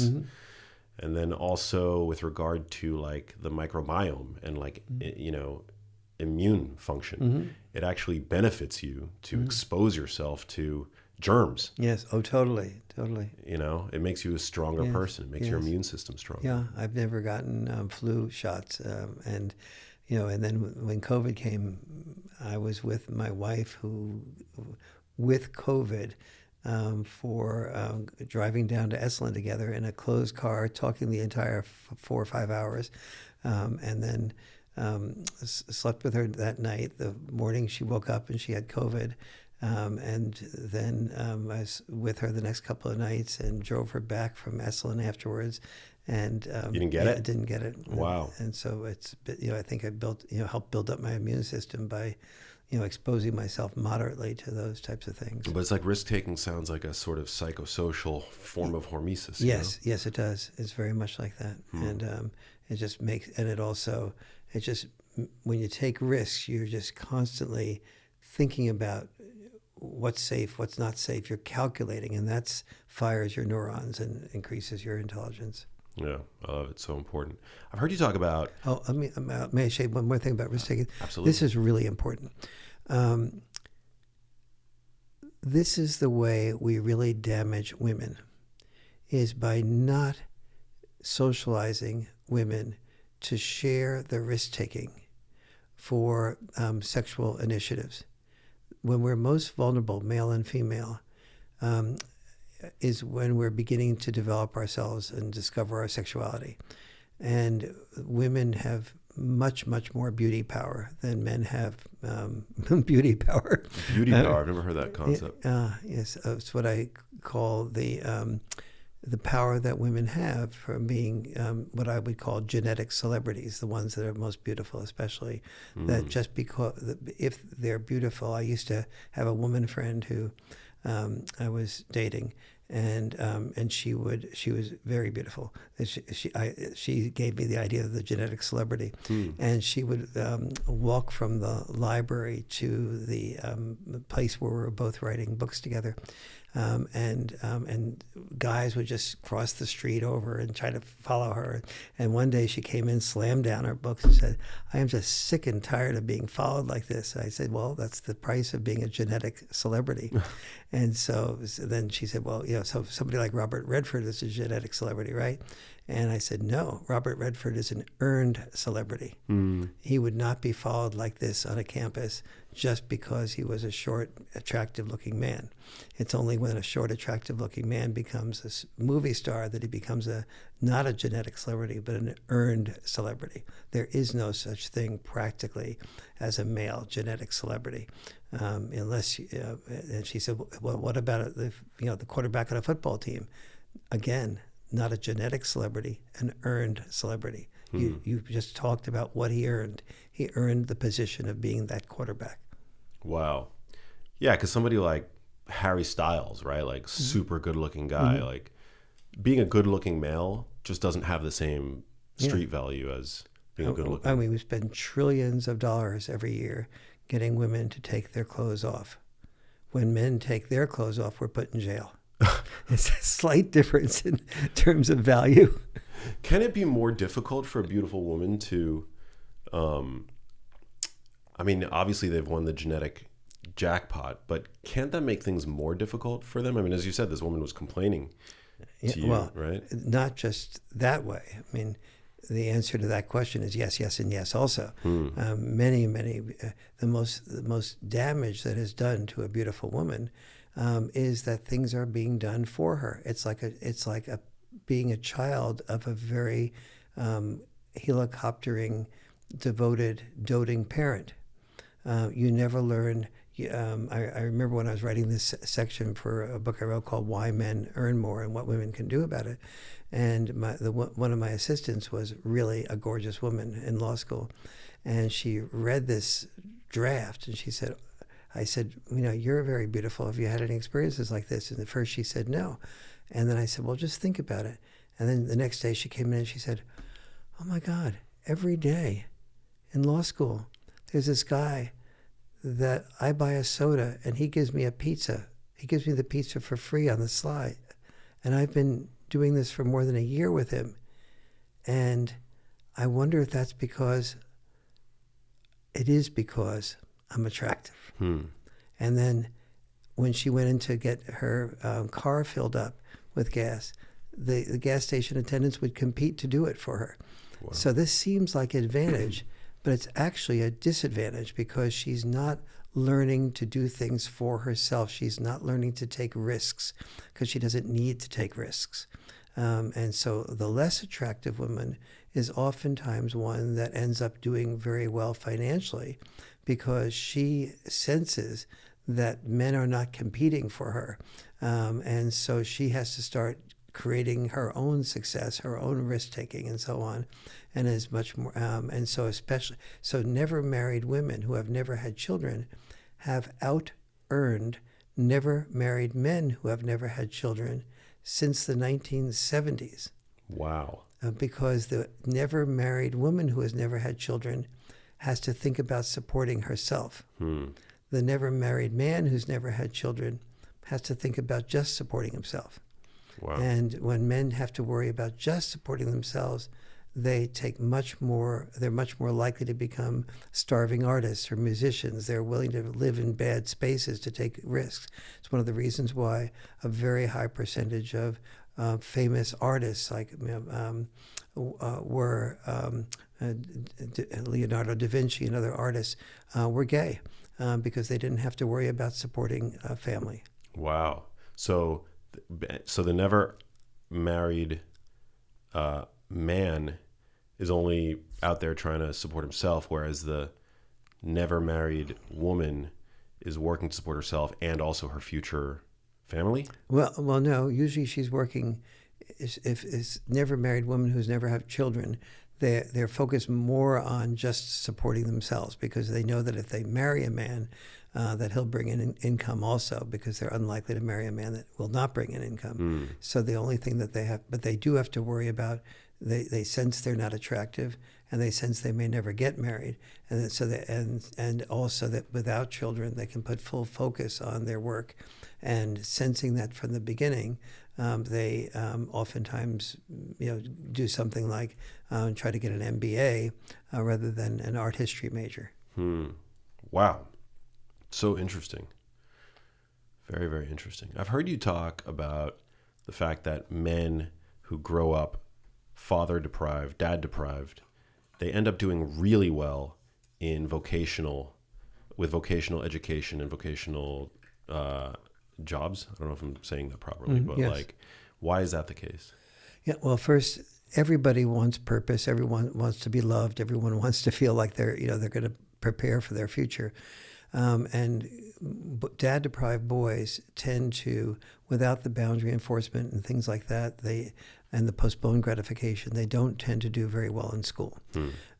And then also with regard to like the microbiome and like, immune function, it actually benefits you to expose yourself to germs. Yes. Oh, totally. It makes you a stronger person. It makes your immune system stronger. Yeah. I've never gotten flu shots. And then when COVID came, I was with my wife who, with COVID, for driving down to Esalen together in a closed car, talking the entire 4 or 5 hours, and then slept with her that night. The morning she woke up and she had COVID. And then I was with her the next couple of nights and drove her back from Esalen afterwards. And you didn't get it? I didn't get it. Wow. And so it's, I think I helped build up my immune system by, exposing myself moderately to those types of things. But it's like risk-taking sounds like a sort of psychosocial form of hormesis. Yes, yes, it does. It's very much like that. And it just makes, and it also, when you take risks, you're just constantly thinking about what's safe, what's not safe. You're calculating, and that's fires your neurons and increases your intelligence. Yeah, it's so important. I've heard you talk about... Oh, may I say one more thing about risk-taking? Absolutely. This is really important. This is the way we really damage women, is by not socializing women to share the risk-taking for sexual initiatives. When we're most vulnerable, male and female, is when we're beginning to develop ourselves and discover our sexuality. And women have much, much more beauty power than men have beauty power. Beauty power, I've never heard that concept. Yes, it's what I call the the power that women have from being what I would call genetic celebrities, the ones that are most beautiful, especially that just because if they're beautiful. I used to have a woman friend who I was dating, and she was very beautiful. And she gave me the idea of the genetic celebrity, and she would walk from the library to the place where we were both writing books together, and guys would just cross the street over and try to follow her. And one day she came in, slammed down her books, and said, "I am just sick and tired of being followed like this." I said, "Well, that's the price of being a genetic celebrity." And so then she said, "Well, so somebody like Robert Redford is a genetic celebrity, right?" And I said, "No, Robert Redford is an earned celebrity. He would not be followed like this on a campus just because he was a short, attractive-looking man. It's only when a short, attractive-looking man becomes a movie star that he becomes not a genetic celebrity, but an earned celebrity. There is no such thing practically as a male genetic celebrity, unless." And she said, "Well, what about the quarterback on a football team? Again, not a genetic celebrity, an earned celebrity. You just talked about what he earned. He earned the position of being that quarterback." Wow. Yeah, because somebody like Harry Styles, right? Like super good-looking guy. Like being a good-looking male just doesn't have the same street value as being a good-looking. I mean, we spend trillions of dollars every year getting women to take their clothes off. When men take their clothes off, we're put in jail. It's a slight difference in terms of value. Can it be more difficult for a beautiful woman to, I mean, obviously they've won the genetic jackpot, but can't that make things more difficult for them? I mean, as you said, this woman was complaining to you, right? Not just that way. I mean, the answer to that question is yes, yes, and yes also. Many, the most damage that is done to a beautiful woman is that things are being done for her. It's like being a child of a very helicoptering, devoted, doting parent. You never learn. I remember when I was writing this section for a book I wrote called "Why Men Earn More and What Women Can Do About It," and one of my assistants was really a gorgeous woman in law school, and she read this draft and she said, I said, "You're very beautiful. Have you had any experiences like this?" And at first she said no. And then I said, "Well, just think about it." And then the next day she came in and she said, "Oh my God, every day in law school, there's this guy that I buy a soda and he gives me a pizza. He gives me the pizza for free on the slide. And I've been doing this for more than a year with him. And I wonder if that's because I'm attractive." And then when she went in to get her car filled up with gas, the gas station attendants would compete to do it for her. Wow. So this seems like an advantage, but it's actually a disadvantage because she's not learning to do things for herself. She's not learning to take risks because she doesn't need to take risks. And so the less attractive woman is oftentimes one that ends up doing very well financially because she senses that men are not competing for her. And so she has to start creating her own success, her own risk-taking, and so on, and is much more. And so never married women who have never had children have out-earned never married men who have never had children since the 1970s. Wow. Because the never married woman who has never had children has to think about supporting herself. The never married man who's never had children has to think about just supporting himself. Wow. And when men have to worry about just supporting themselves, they're much more likely to become starving artists or musicians. They're willing to live in bad spaces to take risks. It's one of the reasons why a very high percentage of famous artists like were Leonardo da Vinci and other artists were gay because they didn't have to worry about supporting a family. Wow. So the never married man is only out there trying to support himself, whereas the never married woman is working to support herself and also her future family? Well, no. Usually she's working is never married women who's never had children, they're focused more on just supporting themselves, because they know that if they marry a man, that he'll bring in income also, because they're unlikely to marry a man that will not bring in income. So the only thing that they have, but they do have to worry about, they sense they're not attractive, and they sense they may never get married, and so and also that without children they can put full focus on their work, and sensing that from the beginning, they oftentimes do something like try to get an MBA rather than an art history major. Wow, so interesting. Very, very interesting. I've heard you talk about the fact that men who grow up father deprived, dad deprived, they end up doing really well in vocational education and vocational jobs. I don't know if I'm saying that properly, but yes. like, why is that the case? Yeah, well, first, everybody wants purpose. Everyone wants to be loved. Everyone wants to feel like they're going to prepare for their future. And dad-deprived boys tend to, without the boundary enforcement and things like that, and the postponed gratification, they don't tend to do very well in school.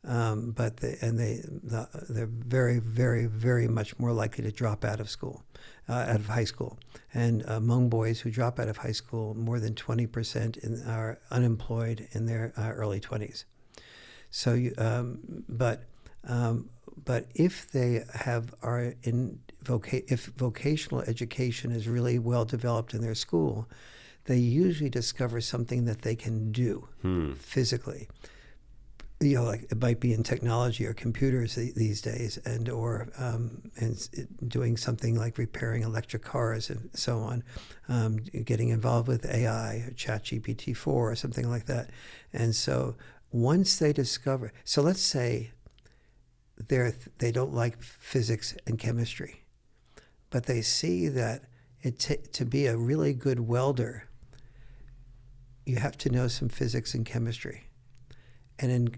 But they're very, very, very much more likely to drop out of school, out of high school. And among boys who drop out of high school, more than 20% are unemployed in their early 20s. So, but if they if vocational education is really well developed in their school, they usually discover something that they can do physically. Like it might be in technology or computers these days, and doing something like repairing electric cars and so on, getting involved with AI or ChatGPT-4 or something like that. And so once they discover, so let's say they don't like physics and chemistry, but they see that to be a really good welder, you have to know some physics and chemistry. And in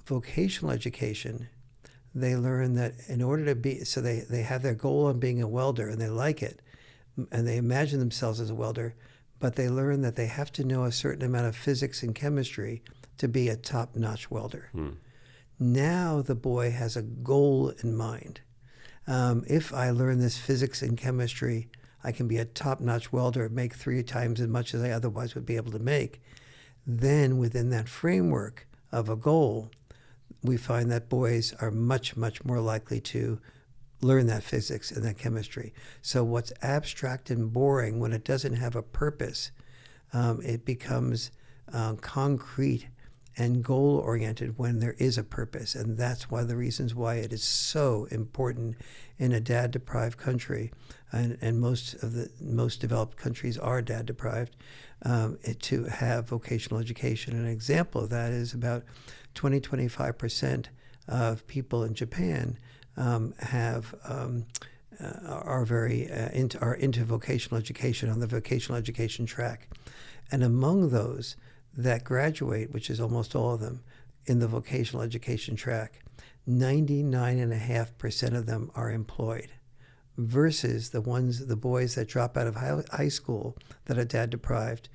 vocational education, they learn that in order to be, so they have their goal on being a welder and they like it, and they imagine themselves as a welder, but they learn that they have to know a certain amount of physics and chemistry to be a top-notch welder. Now the boy has a goal in mind. If I learn this physics and chemistry, I can be a top-notch welder, make 3 times as much as I otherwise would be able to make. Then within that framework of a goal, we find that boys are much, much more likely to learn that physics and that chemistry. So what's abstract and boring, when it doesn't have a purpose, it becomes concrete and goal-oriented when there is a purpose. And that's one of the reasons why it is so important in a dad-deprived country, and most of the most developed countries are dad-deprived, to have vocational education. An example of that is about 20-25% of people in Japan are into vocational education, on the vocational education track. And among those that graduate, which is almost all of them, in the vocational education track, 99.5% of them are employed, versus the boys that drop out of high school that are dad deprived.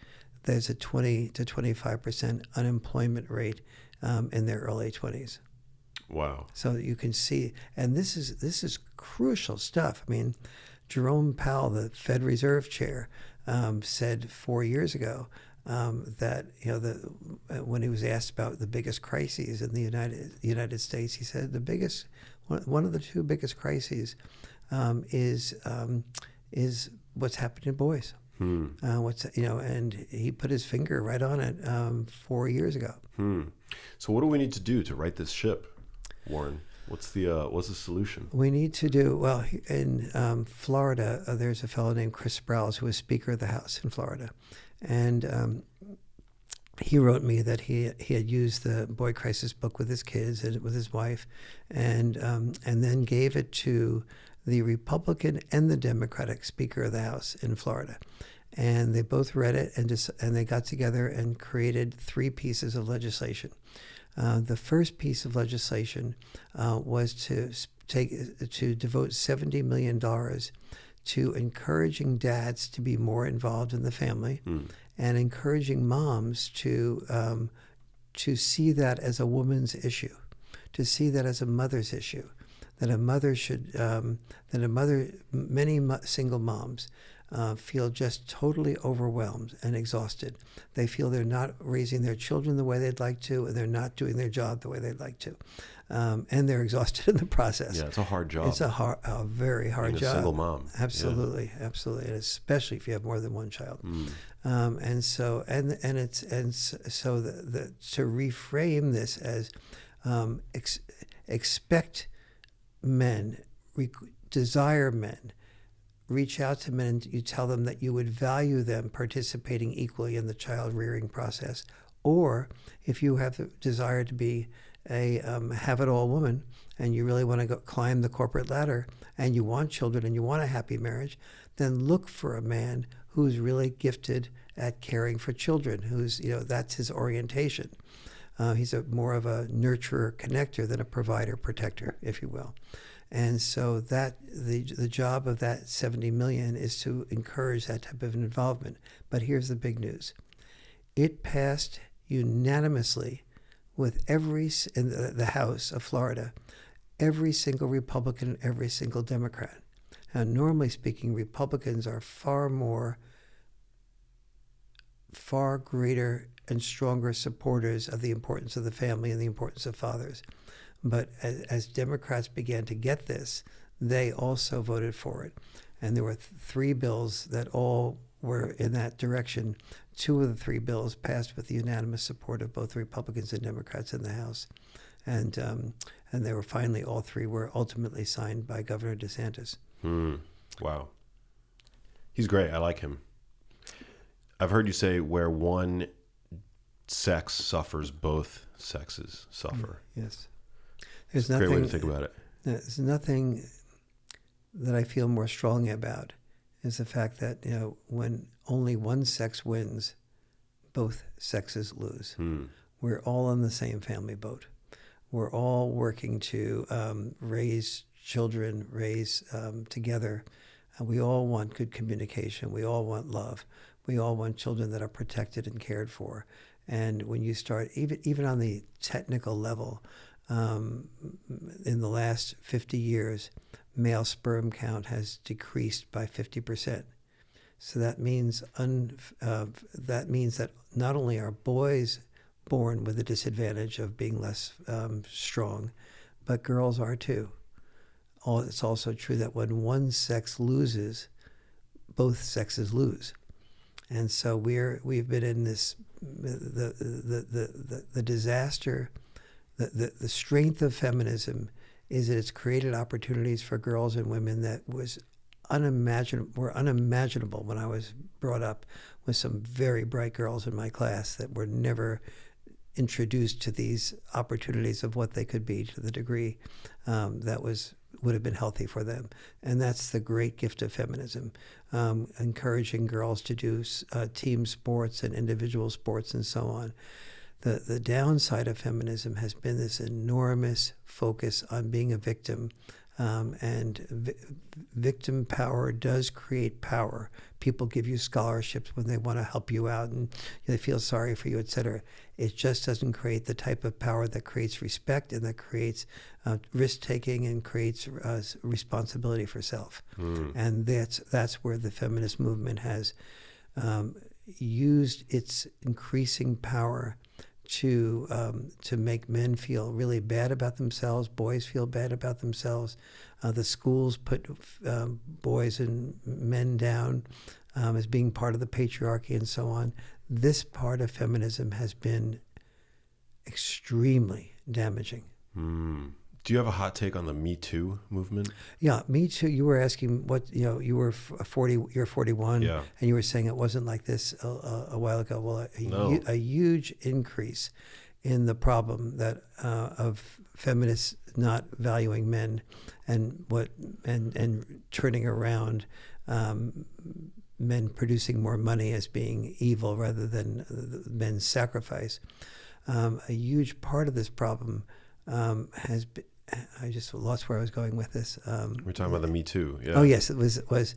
There's a 20-25% unemployment rate in their early 20s. Wow. So you can see, and this is crucial stuff. I mean, Jerome Powell, the Fed Reserve Chair, said 4 years ago that when he was asked about the biggest crises in the United States, he said one of the 2 biggest crises is what's happened to boys. And he put his finger right on it 4 years ago. So what do we need to do to right this ship, Warren? What's the solution? We need to do, well, in Florida, there's a fellow named Chris Sprouse who was Speaker of the House in Florida. And he wrote me that he had used the Boy Crisis book with his kids and with his wife, and then gave it to the Republican and the Democratic Speaker of the House in Florida. And they both read it, and they got together and created 3 pieces of legislation. The first piece of legislation was to devote $70 million to encouraging dads to be more involved in the family and encouraging moms to see that as a woman's issue, to see that as a mother's issue, that a mother should, many single moms feel just totally overwhelmed and exhausted. They feel they're not raising their children the way they'd like to, and they're not doing their job the way they'd like to. And they're exhausted in the process. Yeah, it's a hard job. It's a very hard Being job. a single mom. Absolutely, yeah. Absolutely, and especially if you have more than one child. And so to reframe this as expect men, desire men, reach out to men, and you tell them that you would value them participating equally in the child rearing process. Or if you have the desire to be a have-it-all woman and you really want to climb the corporate ladder and you want children and you want a happy marriage, then look for a man who's really gifted at caring for children, who's, that's his orientation. He's more of a nurturer, connector than a provider, protector, if you will. And so that the job of that 70 million is to encourage that type of involvement. But here's the big news. It passed unanimously with in the House of Florida, every single Republican, every single Democrat. Now, normally speaking, Republicans are far greater and stronger supporters of the importance of the family and the importance of fathers. But as Democrats began to get this, they also voted for it. And there were 3 bills that all were in that direction. 2 of the 3 bills passed with the unanimous support of both Republicans and Democrats in the House. And they were finally, all 3 were ultimately signed by Governor DeSantis. Wow. He's great. I like him. I've heard you say where one sex suffers, both sexes suffer. Yes. There's Great way to think about it. There's nothing that I feel more strongly about is the fact that, when only one sex wins, both sexes lose. We're all in the same family boat. We're all working to raise children, together. We all want good communication. We all want love. We all want children that are protected and cared for. And when you start, even on the technical level, in the last 50 years, male sperm count has decreased by 50%. So that means that not only are boys born with a disadvantage of being less strong, but girls are too. It's also true that when one sex loses, both sexes lose. And so we've been in this the disaster. The strength of feminism is that it's created opportunities for girls and women that were unimaginable when I was brought up with some very bright girls in my class that were never introduced to these opportunities of what they could be to the degree that would have been healthy for them. And that's the great gift of feminism, encouraging girls to do team sports and individual sports and so on. The downside of feminism has been this enormous focus on being a victim, and victim power does create power. People give you scholarships when they want to help you out and they feel sorry for you, etc. It just doesn't create the type of power that creates respect and that creates risk-taking and creates responsibility for self. And that's where the feminist movement has used its increasing power to make men feel really bad about themselves, boys feel bad about themselves. The schools put boys and men down as being part of the patriarchy and so on. This part of feminism has been extremely damaging. Do you have a hot take on the MeToo movement? Yeah, Me Too. You were asking you were 40, you're 41, yeah, and you were saying it wasn't like this a while ago. Well, a huge increase in the problem that of feminists not valuing men and turning around men producing more money as being evil rather than men's sacrifice. A huge part of this problem I just lost where I was going with this. We're talking about the MeToo. Yeah. Oh yes, it was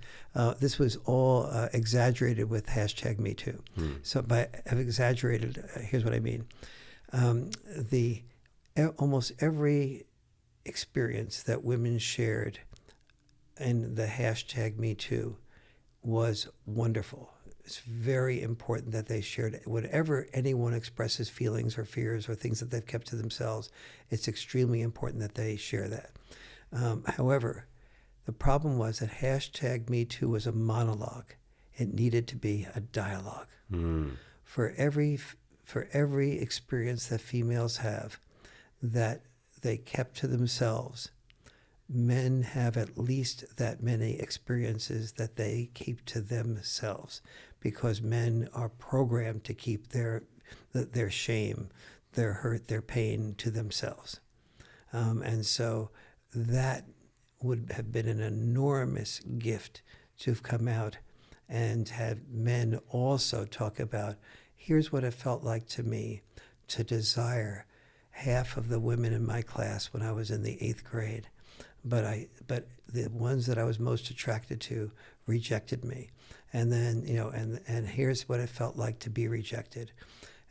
this was all exaggerated with hashtag MeToo. So by exaggerated, here's what I mean. Almost every experience that women shared in the hashtag MeToo was wonderful. It's very important that they shared it. Whenever anyone expresses feelings or fears or things that they've kept to themselves, it's extremely important that they share that. However, the problem was that hashtag MeToo was a monologue. It needed to be a dialogue. For every experience that females have that they kept to themselves, men have at least that many experiences that they keep to themselves, because men are programmed to keep their shame, their hurt, their pain to themselves. And so that would have been an enormous gift to have come out and have men also talk about, here's what it felt like to me to desire half of the women in my class when I was in the 8th grade. But the ones that I was most attracted to rejected me. And then, and here's what it felt like to be rejected.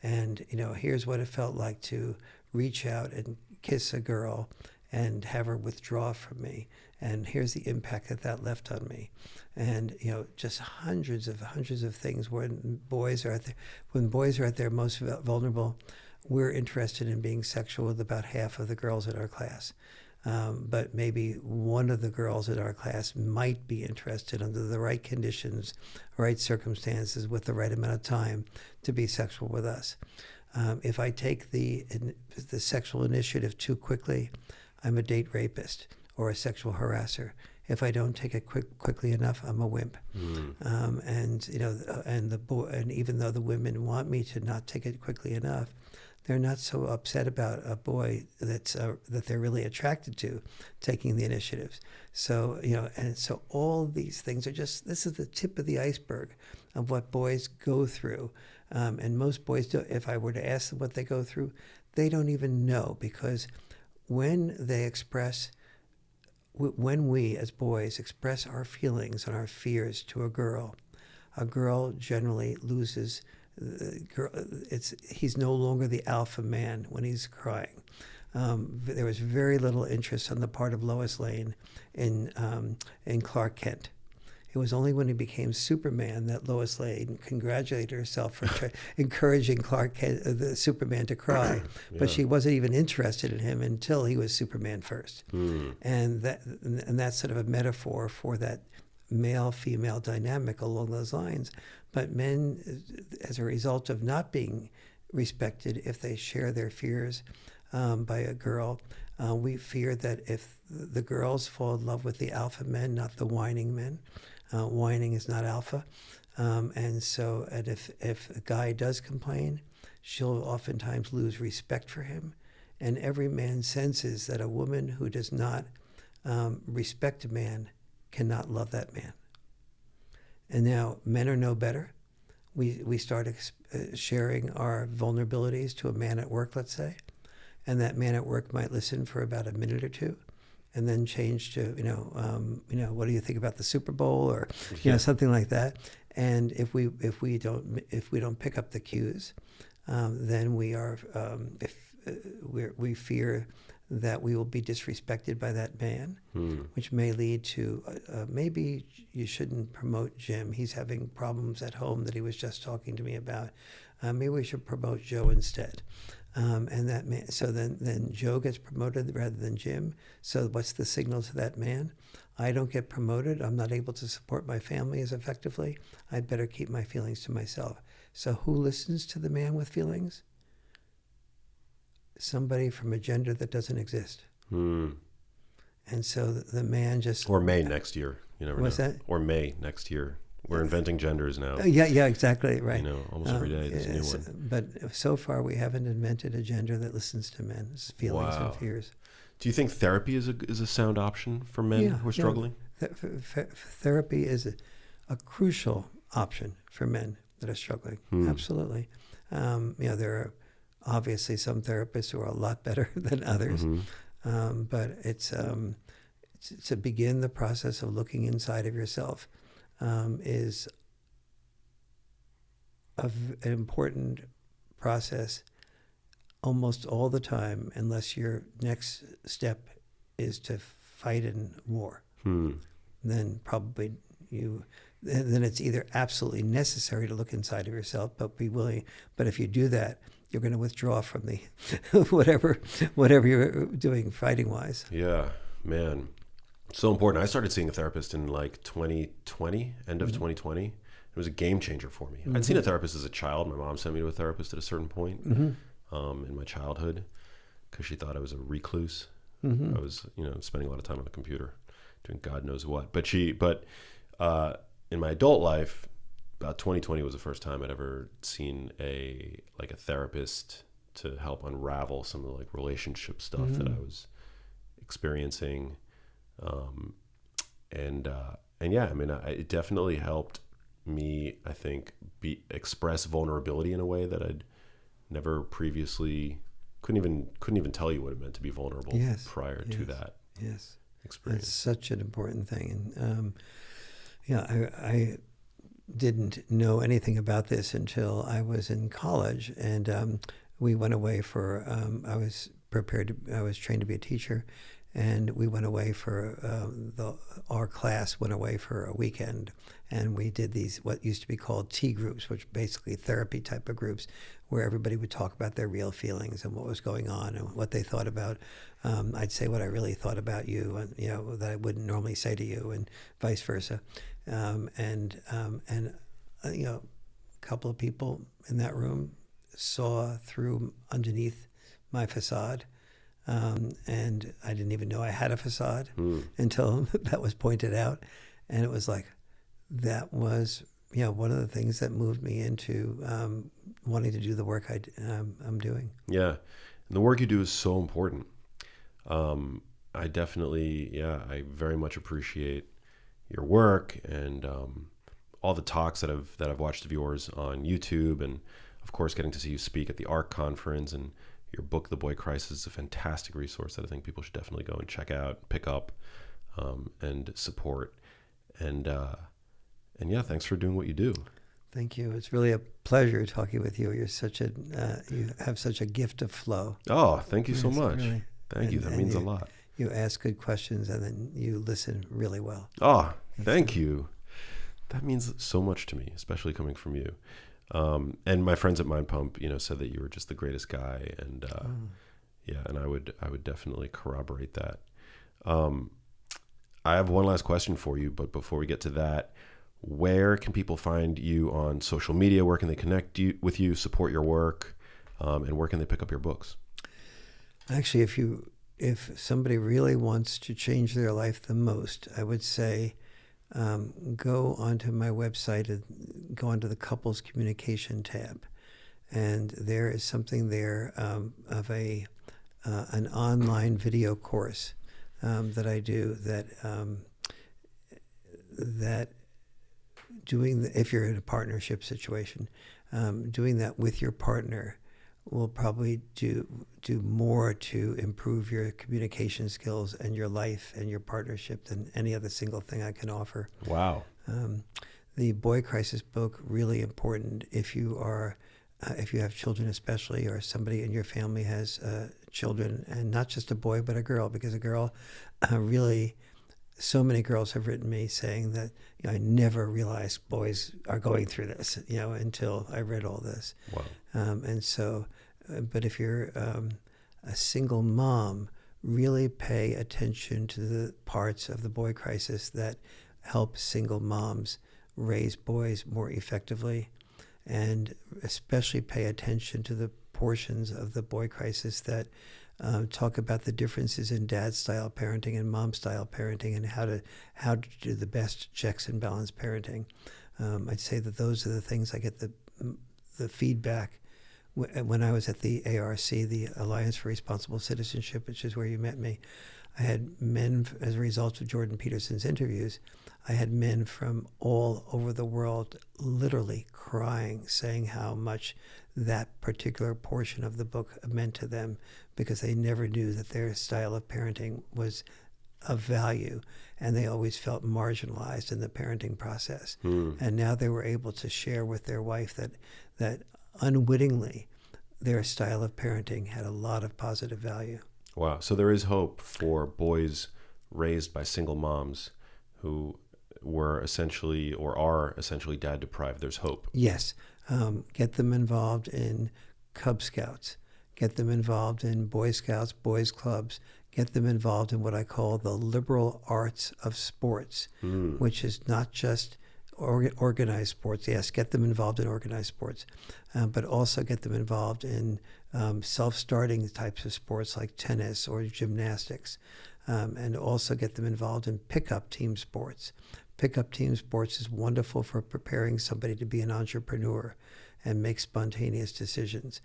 And, here's what it felt like to reach out and kiss a girl and have her withdraw from me. And here's the impact that left on me. And, just hundreds of things when boys are at their most vulnerable, we're interested in being sexual with about half of the girls in our class. But maybe one of the girls in our class might be interested under the right conditions, right circumstances, with the right amount of time to be sexual with us. If I take the sexual initiative too quickly, I'm a date rapist or a sexual harasser. If I don't take it quickly enough, I'm a wimp. And even though the women want me to not take it quickly enough, they're not so upset about a boy that they're really attracted to taking the initiatives. So, and so all these things are this is the tip of the iceberg of what boys go through. And most boys do. If I were to ask them what they go through, they don't even know, because when we as boys express our feelings and our fears to a girl generally loses. He's no longer the alpha man when he's crying. There was very little interest on the part of Lois Lane in Clark Kent. It was only when he became Superman that Lois Lane congratulated herself for encouraging Clark Kent, the Superman, to cry. But she wasn't even interested in him until he was Superman first. And that's sort of a metaphor for that male-female dynamic along those lines. But men, as a result of not being respected, if they share their fears by a girl, we fear that if the girls fall in love with the alpha men, not the whining men, whining is not alpha. And if a guy does complain, she'll oftentimes lose respect for him. And every man senses that a woman who does not respect a man cannot love that man. And now men are no better. We start sharing our vulnerabilities to a man at work, let's say, and that man at work might listen for about a minute or two, and then change to what do you think about the Super Bowl, or something like that. And if we don't pick up the cues, then we fear that we will be disrespected by that man, which may lead to maybe you shouldn't promote Jim. He's having problems at home that he was just talking to me about. Maybe we should promote Joe instead. And that man, so then Joe gets promoted rather than Jim. So what's the signal to that man? I don't get promoted. I'm not able to support my family as effectively. I'd better keep my feelings to myself. So who listens to the man with feelings? Somebody from a gender that doesn't exist. And so the man just... Or may next year. You never know. What's that? Or may next year. We're inventing genders now. Yeah, exactly, right. Almost every day there's a new one. But so far we haven't invented a gender that listens to men's feelings and fears. Do you think therapy is a sound option for men who are struggling? Therapy is a crucial option for men that are struggling. Absolutely. There are obviously some therapists who are a lot better than others. But it's to begin the process of looking inside of yourself is an important process almost all the time, unless your next step is to fight in war. Then probably then it's either absolutely necessary to look inside of yourself, but be willing. But if you do that, you're going to withdraw from the whatever you're doing fighting wise. Yeah, man, so important. I started seeing a therapist in like 2020, end of 2020. It was a game changer for me. I'd seen a therapist as a child. My mom sent me to a therapist at a certain point in my childhood because she thought I was a recluse. I was, spending a lot of time on the computer doing God knows what. But in my adult life, about 2020 was the first time I'd ever seen a therapist to help unravel some of the relationship stuff that I was experiencing. It definitely helped me, I think, express vulnerability in a way that I'd never previously couldn't even tell you what it meant to be vulnerable prior to that experience. It's such an important thing. And I didn't know anything about this until I was in college, and we went away for I was trained to be a teacher, and we went away for our class went away for a weekend, and we did these what used to be called T groups, which basically therapy type of groups, where everybody would talk about their real feelings and what was going on and what they thought about. I'd say what I really thought about you, and that I wouldn't normally say to you, and vice versa. A couple of people in that room saw through underneath my facade. And I didn't even know I had a facade until that was pointed out. And it was like, that was, one of the things that moved me into wanting to do the work I'm doing. Yeah. And the work you do is so important. I definitely, I very much appreciate your work and all the talks that I've watched of yours on YouTube, and of course getting to see you speak at the ARC conference, and your book, The Boy Crisis, is a fantastic resource that I think people should definitely go and check out, pick up, and support. And thanks for doing what you do. Thank you. It's really a pleasure talking with you. You're you have such a gift of flow. Oh, thank you so much. Really. Thank you. That means a lot. You ask good questions, and then you listen really well. Oh, thank you. That means so much to me, especially coming from you. And my friends at Mind Pump, said that you were just the greatest guy, and and I would definitely corroborate that. I have one last question for you, but before we get to that, where can people find you on social media? Where can they connect with you, support your work, and where can they pick up your books? Actually, if somebody really wants to change their life the most, I would say go onto my website and go onto the couples communication tab, and there is something there of an online video course that I do that doing if you're in a partnership situation, doing that with your partner will probably do more to improve your communication skills and your life and your partnership than any other single thing I can offer. Wow. The Boy Crisis book, really important if you have children especially, or somebody in your family has children, and not just a boy but a girl, because a girl really, so many girls have written me saying that I never realized boys are going through this, until I read all this. Wow. But if you're a single mom, really pay attention to the parts of the Boy Crisis that help single moms raise boys more effectively, and especially pay attention to the portions of the Boy Crisis that talk about the differences in dad-style parenting and mom-style parenting, and how to do the best checks and balance parenting. I'd say that those are the things I get the feedback. When I was at the ARC, the Alliance for Responsible Citizenship, which is where you met me, I had men, as a result of Jordan Peterson's interviews, I had men from all over the world literally crying, saying how much that particular portion of the book meant to them, because they never knew that their style of parenting was of value, and they always felt marginalized in the parenting process. And now they were able to share with their wife that unwittingly their style of parenting had a lot of positive value. Wow. So there is hope for boys raised by single moms who were essentially or are essentially dad deprived. There's hope. Yes. Get them involved in Cub Scouts. Get them involved in Boy Scouts, boys clubs. Get them involved in what I call the liberal arts of sports, which is not just organized sports. Yes, get them involved in organized sports, but also get them involved in self-starting types of sports like tennis or gymnastics, and also get them involved in pickup team sports. Pickup team sports is wonderful for preparing somebody to be an entrepreneur and make spontaneous decisions.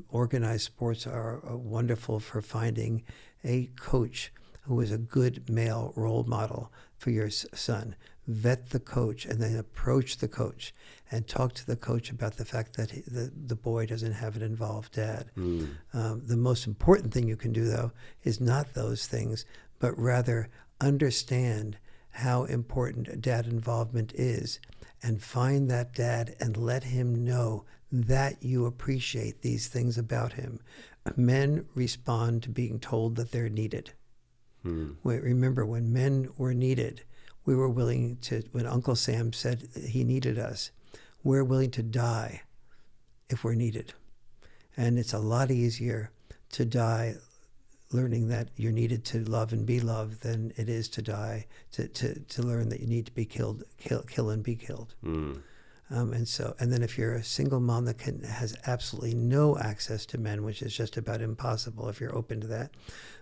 Organized sports are wonderful for finding a coach who is a good male role model for your son. Vet the coach and then approach the coach and talk to the coach about the fact that the boy doesn't have an involved dad. The most important thing you can do, though, is not those things, but rather understand how important dad involvement is, and find that dad and let him know that you appreciate these things about him. Men respond to being told that they're needed. Remember, when men were needed, we were willing to, when Uncle Sam said he needed us, we're willing to die if we're needed. And it's a lot easier to die learning that you're needed to love and be loved than it is to die, to learn that you need to be kill and be killed. And then if you're a single mom that has absolutely no access to men, which is just about impossible if you're open to that,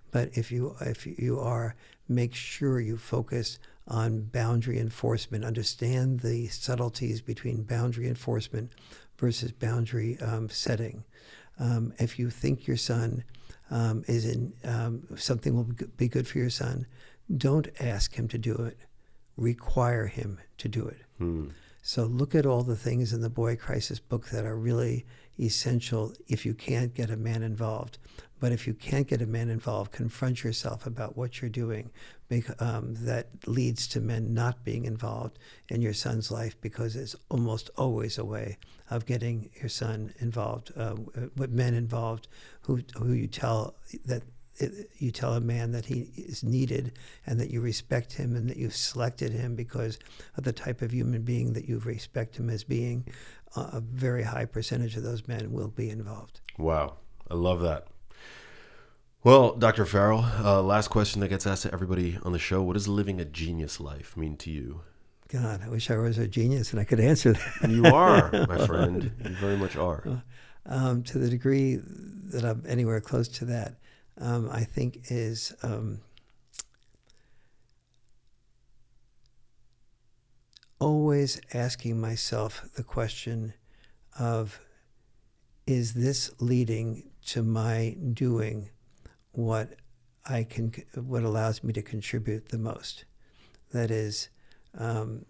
but if you are, make sure you focus on boundary enforcement. Understand the subtleties between boundary enforcement versus boundary setting. If you think your son is in something will be good for your son, don't ask him to do it. Require him to do it. So look at all the things in the Boy Crisis book that are really essential if you can't get a man involved. But if you can't get a man involved, confront yourself about what you're doing that leads to men not being involved in your son's life, because it's almost always a way of getting your son involved, with men involved who you tell that you tell a man that he is needed and that you respect him and that you've selected him because of the type of human being that you respect him as being. A very high percentage of those men will be involved. Wow. I love that. Well, Dr. Farrell, last question that gets asked to everybody on the show. What does living a genius life mean to you? God, I wish I was a genius and I could answer that. You are, my friend. You very much are. To the degree that I'm anywhere close to that, I think is always asking myself the question of, is this leading to my doing what allows me to contribute the most? That is, when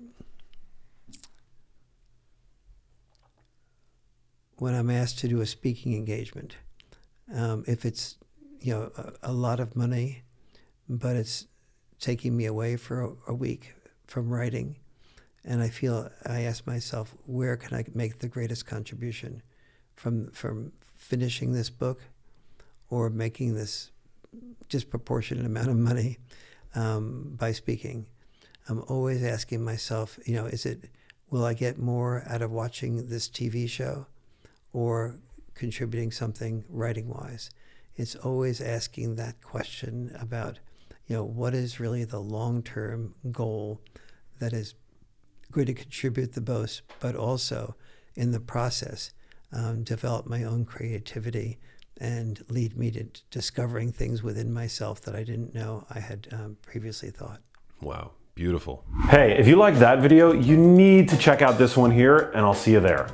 I'm asked to do a speaking engagement, if it's a lot of money, but it's taking me away for a week from writing, and I ask myself, where can I make the greatest contribution from finishing this book or making this disproportionate amount of money by speaking? I'm always asking myself, will I get more out of watching this TV show or contributing something writing-wise? It's always asking that question about, what is really the long-term goal that is going to contribute the most, but also in the process develop my own creativity and lead me to discovering things within myself that I didn't know I had previously thought. Wow, beautiful. Hey, if you liked that video, you need to check out this one here, and I'll see you there.